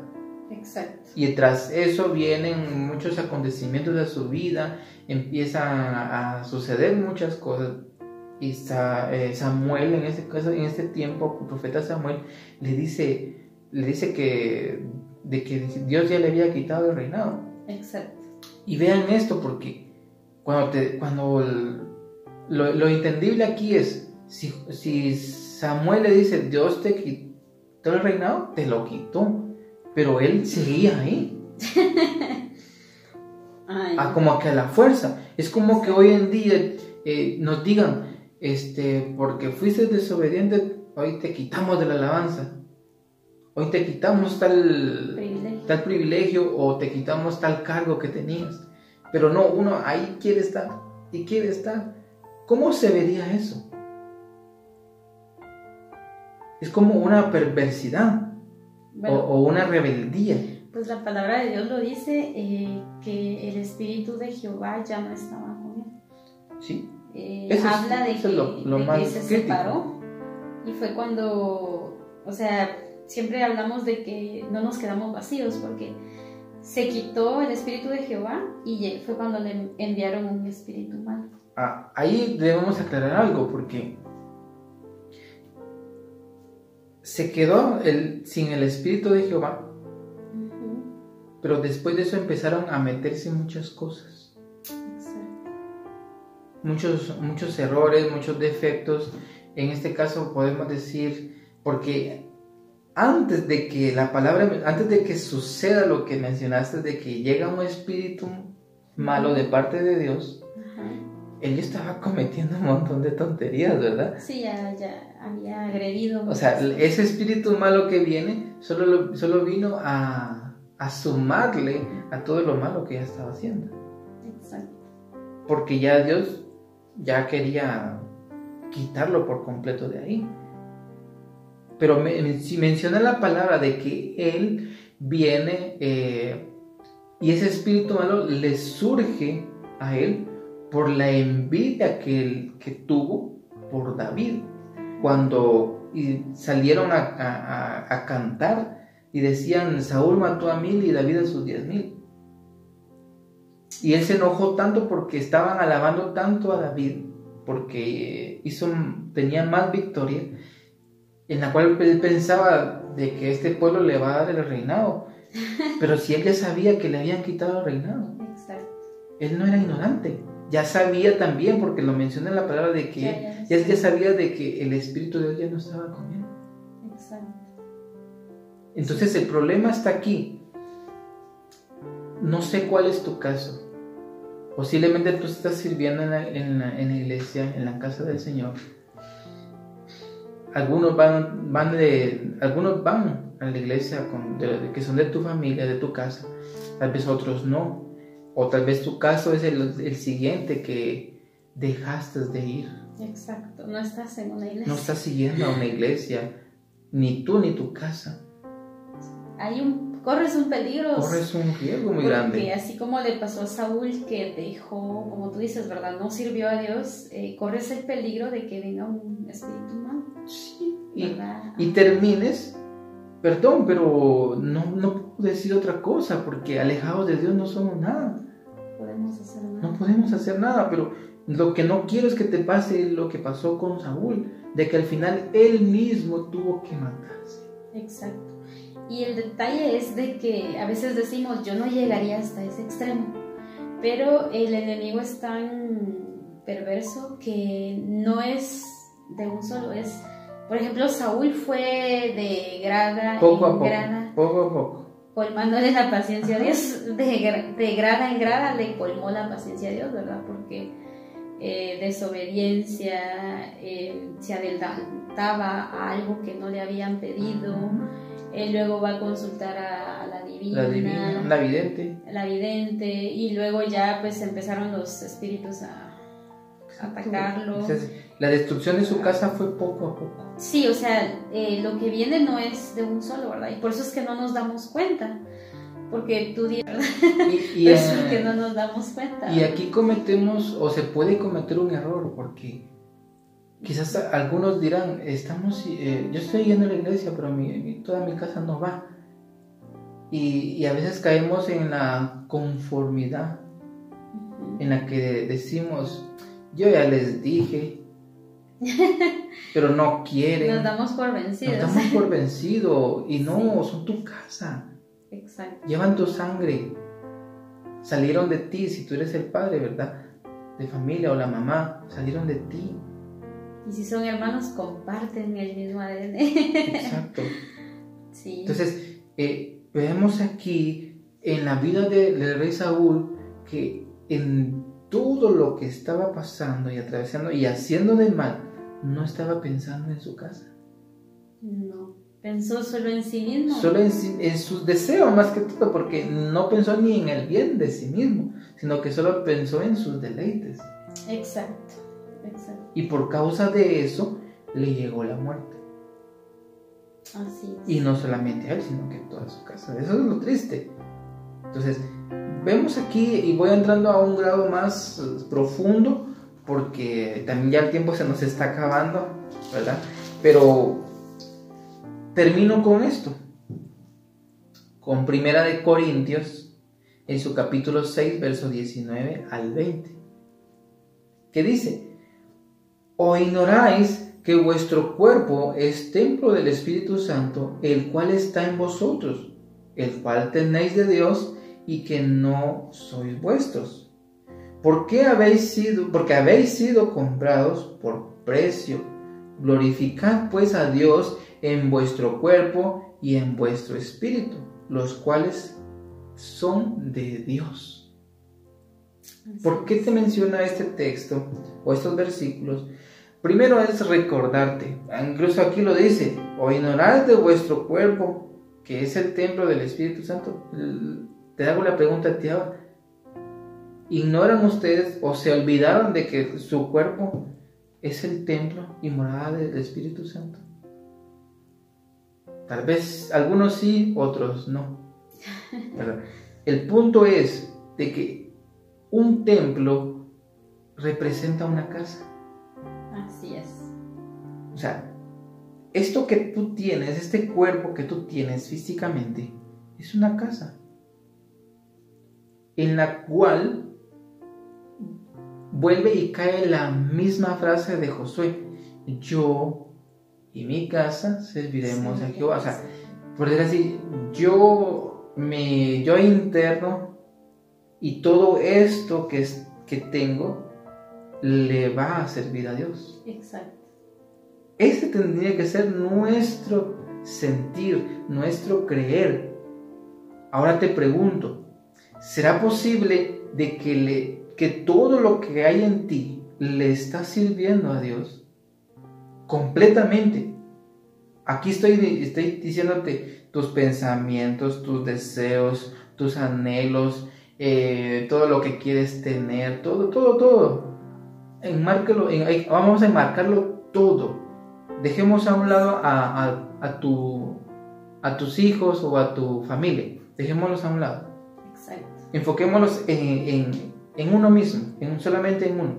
Exacto. Y tras eso vienen muchos acontecimientos de su vida, empiezan a suceder muchas cosas. Y Samuel, en este caso, en este tiempo, el profeta Samuel, le dice que Dios ya le había quitado el reinado. Exacto. Y vean esto, porque cuando lo entendible aquí es, si Samuel le dice, Dios te quitó el reinado, te lo quitó, pero él seguía ahí. Como que a la fuerza. Es como que hoy en día nos digan, porque fuiste desobediente, hoy te quitamos de la alabanza, hoy te quitamos tal privilegio o te quitamos tal cargo que tenías. Pero no, uno ahí quiere estar y quiere estar. ¿Cómo se vería eso? Es como una perversidad, bueno, o una rebeldía. Pues la palabra de Dios lo dice, que el Espíritu de Jehová ya no estaba con él. Sí. Habla de que, lo de más que se crítico. separó, y fue cuando, o sea, siempre hablamos de que no nos quedamos vacíos, porque se quitó el Espíritu de Jehová y fue cuando le enviaron un espíritu malo. Ahí debemos aclarar algo, porque se quedó sin el Espíritu de Jehová, pero después de eso empezaron a meterse muchas cosas. Exacto. Muchos errores, muchos defectos. En este caso podemos decir, porque antes de que suceda lo que mencionaste, de que llega un espíritu malo de parte de Dios, él estaba cometiendo un montón de tonterías, ¿verdad? Sí, ya había agredido. O sea, ese espíritu malo que viene solo vino a a sumarle a todo lo malo que ya estaba haciendo. Exacto. Porque ya Dios ya quería quitarlo por completo de ahí. Pero si menciona la palabra de que él viene y ese espíritu malo le surge a él por la envidia que tuvo por David, cuando salieron a cantar y decían: Saúl mató a 1000 y David a sus 10,000. Y él se enojó tanto porque estaban alabando tanto a David, porque tenía más victoria, en la cual él pensaba de que este pueblo le va a dar el reinado. Pero si él ya sabía que le habían quitado el reinado. Exacto. Él no era ignorante, ya sabía también, porque lo menciona en la palabra de que ya sabía de que el Espíritu de Dios ya no estaba con él. Exacto. Entonces el problema está aquí. No sé cuál es tu caso. Posiblemente tú estás sirviendo en la iglesia, en la casa del Señor. Algunos van a la iglesia que son de tu familia, de tu casa. Tal vez otros no. O tal vez tu caso es el siguiente, que dejaste de ir. Exacto, no estás en una iglesia. No estás siguiendo a una iglesia, ni tú ni tu casa. Corres un peligro. Corres un riesgo muy porque grande. Porque así como le pasó a Saúl, que dejó, como tú dices, ¿verdad? No sirvió a Dios, corres el peligro de que venga un espíritu malo. Sí, y termines, perdón, pero no puedo decir otra cosa, porque alejados de Dios no somos nada. No podemos hacer nada, pero lo que no quiero es que te pase lo que pasó con Saúl, de que al final él mismo tuvo que matarse. Exacto. Y el detalle es de que a veces decimos: yo no llegaría hasta ese extremo, pero el enemigo es tan perverso que no es de un solo, por ejemplo, Saúl fue de grada poco en a grada, poco a poco, colmándole la paciencia a Dios. De grada en grada le colmó la paciencia a Dios, ¿verdad? Porque desobediencia, se adelantaba a algo que no le habían pedido. Luego va a consultar a la divina, la vidente, y luego ya pues empezaron los espíritus a atacarlo. Entonces, la destrucción de su casa fue poco a poco. Sí, o sea, lo que viene no es de un solo, ¿verdad? Y por eso es que no nos damos cuenta, porque tú dices, ¿verdad? Y por eso es que no nos damos cuenta. Y aquí cometemos, o se puede cometer un error, porque quizás algunos dirán: yo estoy yendo a la iglesia, pero toda mi casa no va. Y a veces caemos en la conformidad, en la que decimos: yo ya les dije, pero no quieren. Nos damos por vencidos. Nos damos por vencido, y no, son tu casa. Exacto. Llevan tu sangre, salieron de ti. Si tú eres el padre, ¿verdad?, de familia, o la mamá, salieron de ti. Y si son hermanos, comparten el mismo ADN. Exacto. Sí. Entonces, vemos aquí en la vida del rey Saúl que en todo lo que estaba pasando y atravesando y haciendo de mal, no estaba pensando en su casa. No, pensó solo en sí mismo. Solo en sus deseos, más que todo, porque no pensó ni en el bien de sí mismo, sino que solo pensó en sus deleites. Exacto. Y por causa de eso le llegó la muerte. Así es. Y no solamente a él, sino que a toda su casa. Eso es lo triste. Entonces, vemos aquí, y voy entrando a un grado más profundo, porque también ya el tiempo se nos está acabando, ¿verdad? Pero termino con esto, con 1 Corintios, en su capítulo 6, verso 19 al 20, que dice: ¿O ignoráis que vuestro cuerpo es templo del Espíritu Santo, el cual está en vosotros, el cual tenéis de Dios, y que no sois vuestros? Porque habéis sido comprados por precio. Glorificad pues a Dios en vuestro cuerpo y en vuestro espíritu, los cuales son de Dios. ¿Por qué te menciona este texto o estos versículos? Primero es recordarte, incluso aquí lo dice: o ignoráis de vuestro cuerpo que es el templo del Espíritu Santo, te hago la pregunta a ti ahora. ¿Ignoran ustedes o se olvidaron de que su cuerpo es el templo y morada del Espíritu Santo? Tal vez algunos sí, otros no. Pero el punto es de que un templo representa una casa. Así es. O sea, esto que tú tienes, este cuerpo que tú tienes físicamente, es una casa en la cual vuelve y cae la misma frase de Josué: yo y mi casa serviremos a Jehová. O sea, por decir así, yo interno y todo esto que tengo le va a servir a Dios. Exacto. Ese tendría que ser nuestro sentir, nuestro creer. Ahora te pregunto, ¿será posible de que todo lo que hay en ti le está sirviendo a Dios completamente? Aquí estoy diciéndote tus pensamientos, tus deseos, tus anhelos, todo lo que quieres tener, todo. Vamos a enmarcarlo todo. Dejemos a un lado a tus hijos o a tu familia. Dejémoslos a un lado. Exacto. Enfoquémoslos en uno mismo, solamente en uno.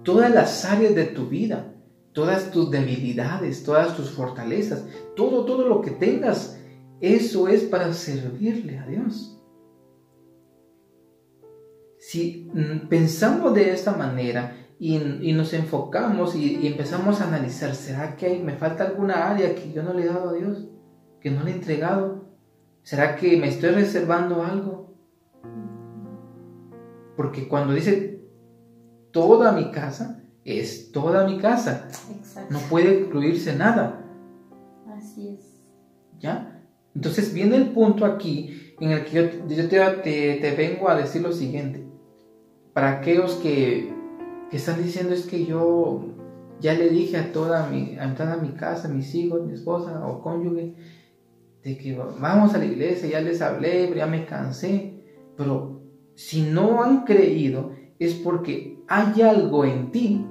Todas las áreas de tu vida, todas tus debilidades, todas tus fortalezas, todo lo que tengas, eso es para servirle a Dios. Si pensamos de esta manera y nos enfocamos y empezamos a analizar, ¿será que me falta alguna área que yo no le he dado a Dios? ¿Que no le he entregado? ¿Será que me estoy reservando algo? Porque cuando dice toda mi casa, es toda mi casa. Exacto. No puede incluirse nada. Así es. ¿Ya? Entonces viene el punto aquí en el que yo te vengo a decir lo siguiente. Para aquellos que están diciendo, es que yo ya le dije a toda mi casa, mis hijos, mi esposa o cónyuge, de que vamos a la iglesia, ya les hablé, pero ya me cansé. Pero si no han creído, es porque hay algo en ti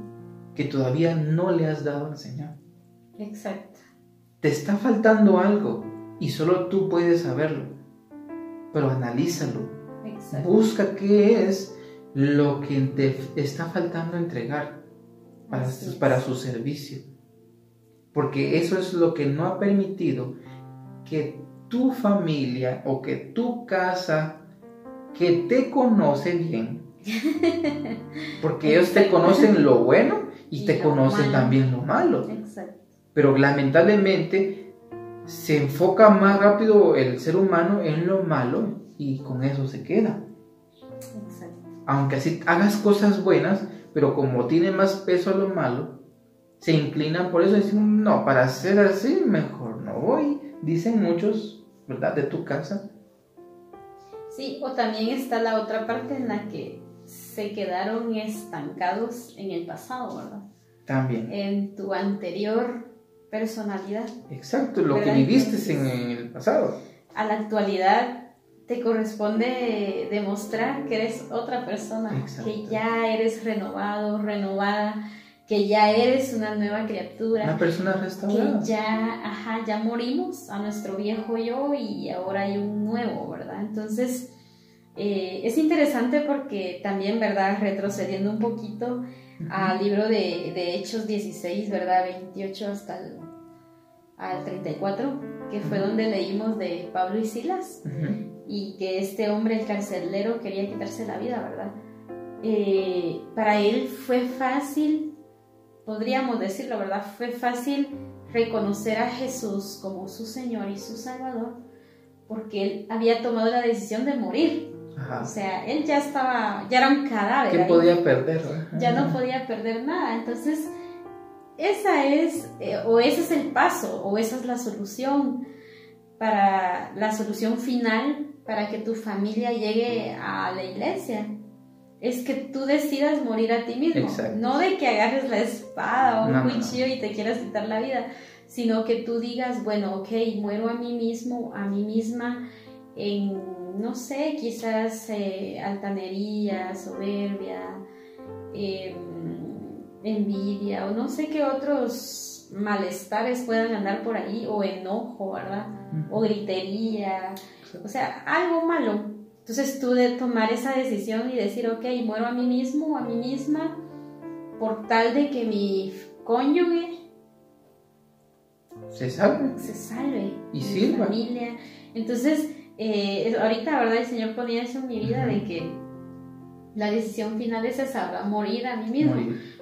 que todavía no le has dado al Señor. Exacto. Te está faltando algo y solo tú puedes saberlo. Pero analízalo. Exacto. Busca qué es lo que te está faltando entregar para su servicio. Porque eso es lo que no ha permitido que tu familia o que tu casa, que te conoce bien, porque ellos te conocen lo bueno y te conocen también lo malo. Exacto. Pero lamentablemente se enfoca más rápido el ser humano en lo malo y con eso se queda. Exacto. Aunque así hagas cosas buenas, pero como tiene más peso lo malo, se inclinan por eso y dicen, no, para ser así mejor no voy. Dicen muchos, ¿verdad?, de tu casa. Sí, o también está la otra parte en la que se quedaron estancados en el pasado, ¿verdad? También. En tu anterior personalidad. Exacto, lo ¿verdad? que viviste Entonces, en el pasado. A la actualidad te corresponde demostrar que eres otra persona. Exacto. Que ya eres renovado, renovada, que ya eres una nueva criatura. Una persona restaurada. Que ya morimos a nuestro viejo yo y ahora hay un nuevo, ¿verdad? Entonces, es interesante porque también, ¿verdad? Retrocediendo un poquito al libro de Hechos 16, ¿verdad? 28 hasta al 34, que fue donde leímos de Pablo y Silas, y que este hombre, el carcelero, quería quitarse la vida, ¿verdad? Para él fue fácil, podríamos decirlo, ¿verdad? Fue fácil reconocer a Jesús como su Señor y su Salvador, porque él había tomado la decisión de morir. Ajá. O sea, él ya era un cadáver. ¿Qué ahí. podía perder? Ya no podía perder nada. Entonces, ese es el paso, o esa es la solución final para que tu familia llegue a la iglesia. Es que tú decidas morir a ti mismo. Exacto. No de que agarres la espada o un No. cuchillo y te quieras quitar la vida, sino que tú digas, bueno, ok, muero a mí mismo, a mí misma, en, no sé, quizás altanería, soberbia, envidia, o no sé qué otros malestares puedan andar por ahí, o enojo, ¿verdad? O gritería, o sea, algo malo. Entonces tú de tomar esa decisión y decir, ok, muero a mí mismo, a mí misma, por tal de que mi cónyuge se salve y mi sirva. Familia. Entonces, ahorita, ¿verdad? El Señor ponía eso en mi vida, de que la decisión final es esa, ¿verdad? Morir a mí mismo.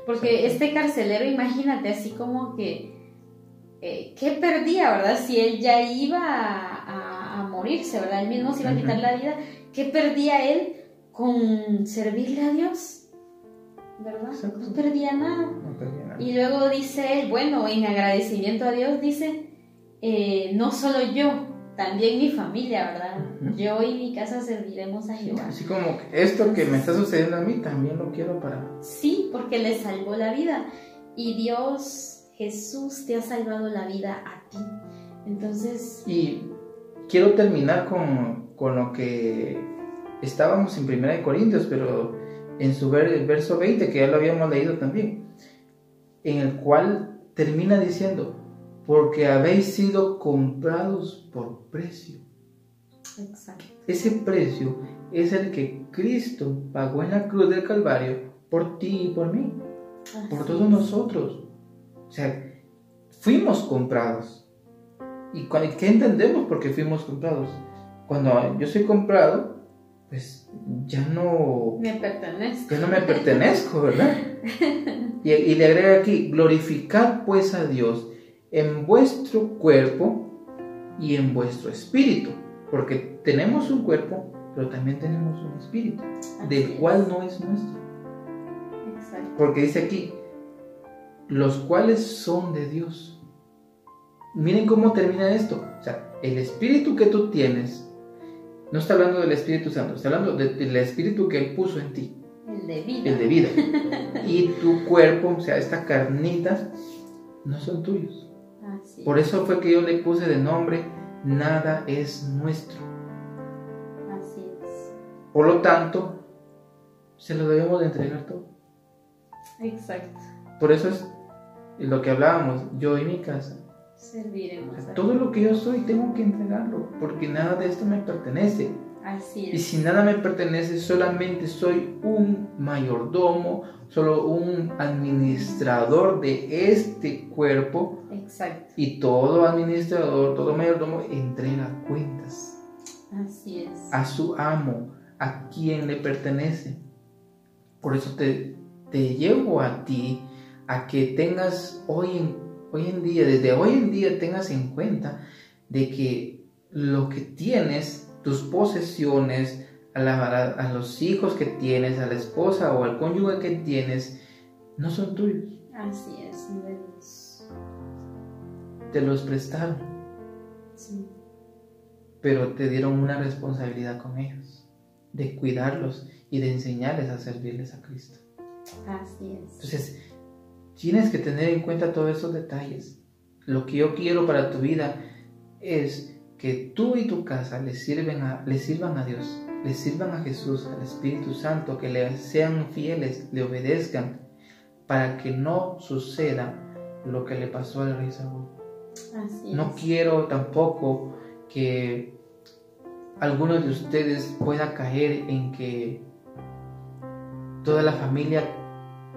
Porque este carcelero, imagínate, así como que, ¿qué perdía, verdad? Si él ya iba a morirse, ¿verdad? Él mismo se iba a quitar la vida. ¿Qué perdía él con servirle a Dios? ¿Verdad? Exacto. No perdía nada. Y luego dice él, bueno, en agradecimiento a Dios, dice, no solo yo, también mi familia, ¿verdad? Yo y mi casa serviremos a Jehová. Así como que esto que me está sucediendo a mí, también lo quiero para... Sí, porque le salvó la vida. Y Dios, Jesús, te ha salvado la vida a ti. Entonces... Y quiero terminar con lo que estábamos en 1 Corintios, pero en su verso 20, que ya lo habíamos leído también, en el cual termina diciendo, porque habéis sido comprados por precio. Exacto. Ese precio es el que Cristo pagó en la cruz del Calvario por ti y por mí, por todos nosotros. O sea, fuimos comprados. ¿Y qué entendemos por qué fuimos comprados? Cuando yo soy comprado, pues ya no me pertenezco, ¿verdad? Y le agrega aquí, glorificad pues a Dios en vuestro cuerpo y en vuestro espíritu, porque tenemos un cuerpo, pero también tenemos un espíritu, del cual no es nuestro. Exacto. Porque dice aquí, los cuales son de Dios. Miren cómo termina esto. O sea, el espíritu que tú tienes, no está hablando del Espíritu Santo, está hablando del espíritu que Él puso en ti. El de vida. El de vida. Y tu cuerpo, o sea, esta carnita, no son tuyos. Así Por eso fue que yo le puse de nombre, nada es nuestro. Así es. Por lo tanto, se lo debemos de entregar todo. Exacto. Por eso es lo que hablábamos, yo y mi casa. Serviremos. Todo lo que yo soy tengo que entregarlo, porque nada de esto me pertenece. Así es. Y si nada me pertenece, solamente soy un mayordomo, solo un administrador de este cuerpo. Exacto. Y todo administrador, todo mayordomo entrega cuentas. Así es. A su amo, a quien le pertenece. Por eso te llevo a ti a que tengas hoy en día, desde hoy en día tengas en cuenta de que lo que tienes, tus posesiones, a los hijos que tienes, a la esposa o al cónyuge que tienes, no son tuyos. Así es, te los prestaron. Sí. Pero te dieron una responsabilidad con ellos, de cuidarlos y de enseñarles a servirles a Cristo. Así es. Entonces, tienes que tener en cuenta todos esos detalles. Lo que yo quiero para tu vida es que tú y tu casa le sirvan a Dios, le sirvan a Jesús, al Espíritu Santo, que le sean fieles, le obedezcan, para que no suceda lo que le pasó al rey Saúl. Así No es. quiero tampoco que alguno de ustedes pueda caer en que toda la familia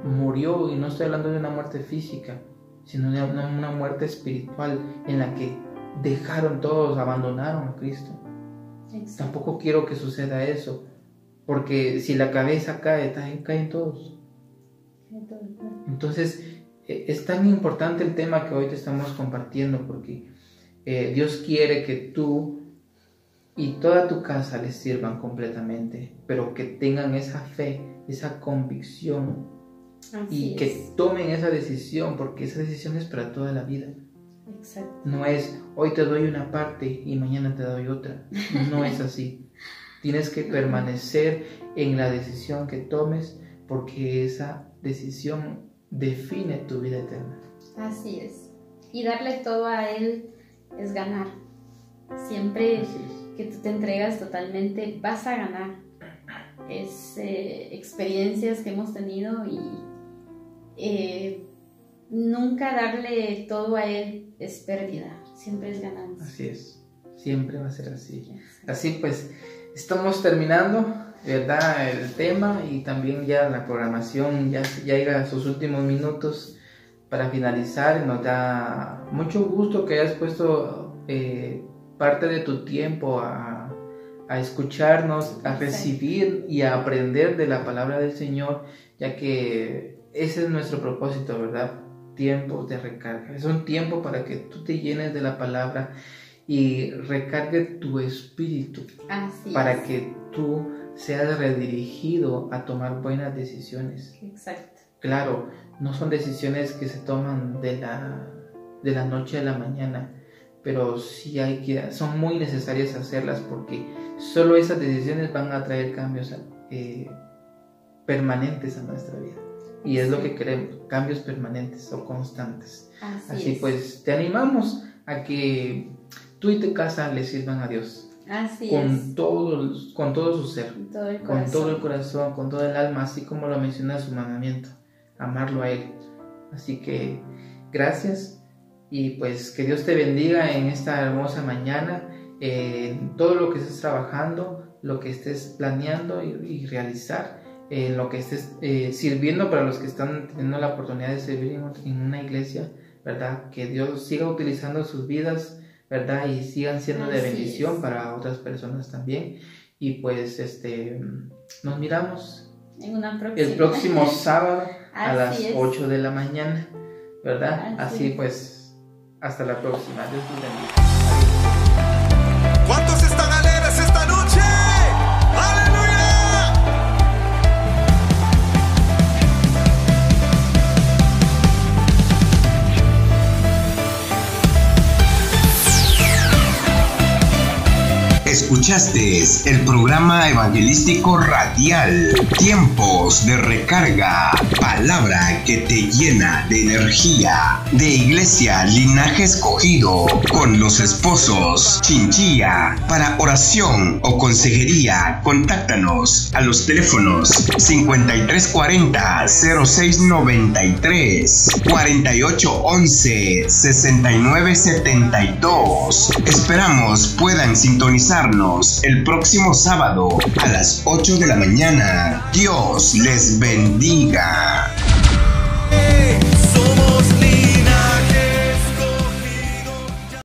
murió, y no estoy hablando de una muerte física, sino de una muerte espiritual en la que dejaron todos, abandonaron a Cristo. Exacto. Tampoco quiero que suceda eso, porque si la cabeza cae, caen todos. Entonces es tan importante el tema que hoy te estamos compartiendo, porque Dios quiere que tú y toda tu casa les sirvan completamente, pero que tengan esa fe, esa convicción. Así y que tomen esa decisión, porque esa decisión es para toda la vida. Exacto. No es hoy te doy una parte y mañana te doy otra. No es así. Tienes que permanecer en la decisión que tomes, porque esa decisión define tu vida eterna. Así es. Y darle todo a Él es ganar. Siempre que tú te entregas totalmente, vas a ganar. Es experiencias que hemos tenido y nunca darle todo a Él es pérdida, siempre es ganancia. Así es, siempre va a ser así. Así pues, estamos terminando, ¿verdad?, el tema, y también ya la programación ya llega a sus últimos minutos para finalizar. Nos da mucho gusto que hayas puesto parte de tu tiempo a escucharnos, a recibir y a aprender de la palabra del Señor, ya que ese es nuestro propósito, ¿verdad? Tiempos de recarga. Es un tiempo para que tú te llenes de la palabra y recargue tu espíritu. Así para es. Que tú seas redirigido a tomar buenas decisiones. Exacto. Claro, no son decisiones que se toman de la noche a la mañana, pero sí son muy necesarias hacerlas, porque solo esas decisiones van a traer cambios permanentes a nuestra vida. Y es lo que queremos, cambios permanentes o constantes. Así pues, te animamos a que tú y tu casa le sirvan a Dios. Así con todo su ser, con todo el corazón, con todo el alma, así como lo menciona su mandamiento, amarlo a Él. Así que gracias, y pues que Dios te bendiga en esta hermosa mañana, en todo lo que estés trabajando, lo que estés planeando y realizar, en lo que estés sirviendo, para los que están teniendo la oportunidad de servir en una iglesia, ¿verdad? Que Dios siga utilizando sus vidas, ¿verdad? Y sigan siendo de bendición para otras personas también. Y pues nos miramos en una el próximo sábado a las es. 8 de la mañana, ¿verdad? Así pues, hasta la próxima. Dios te bendiga. ¿Cuántos están alegres esta noche? ¡Aleluya! Escuchaste el programa evangelístico radial Tiempos de Recarga, palabra que te llena de energía, de Iglesia Linaje Escogido, con los esposos Chinchilla. Para oración o consejería, contáctanos a los teléfonos 5340-0693, 4811-6972. Esperamos puedan sintonizarnos el próximo sábado a las 8 de la mañana. Dios les bendiga.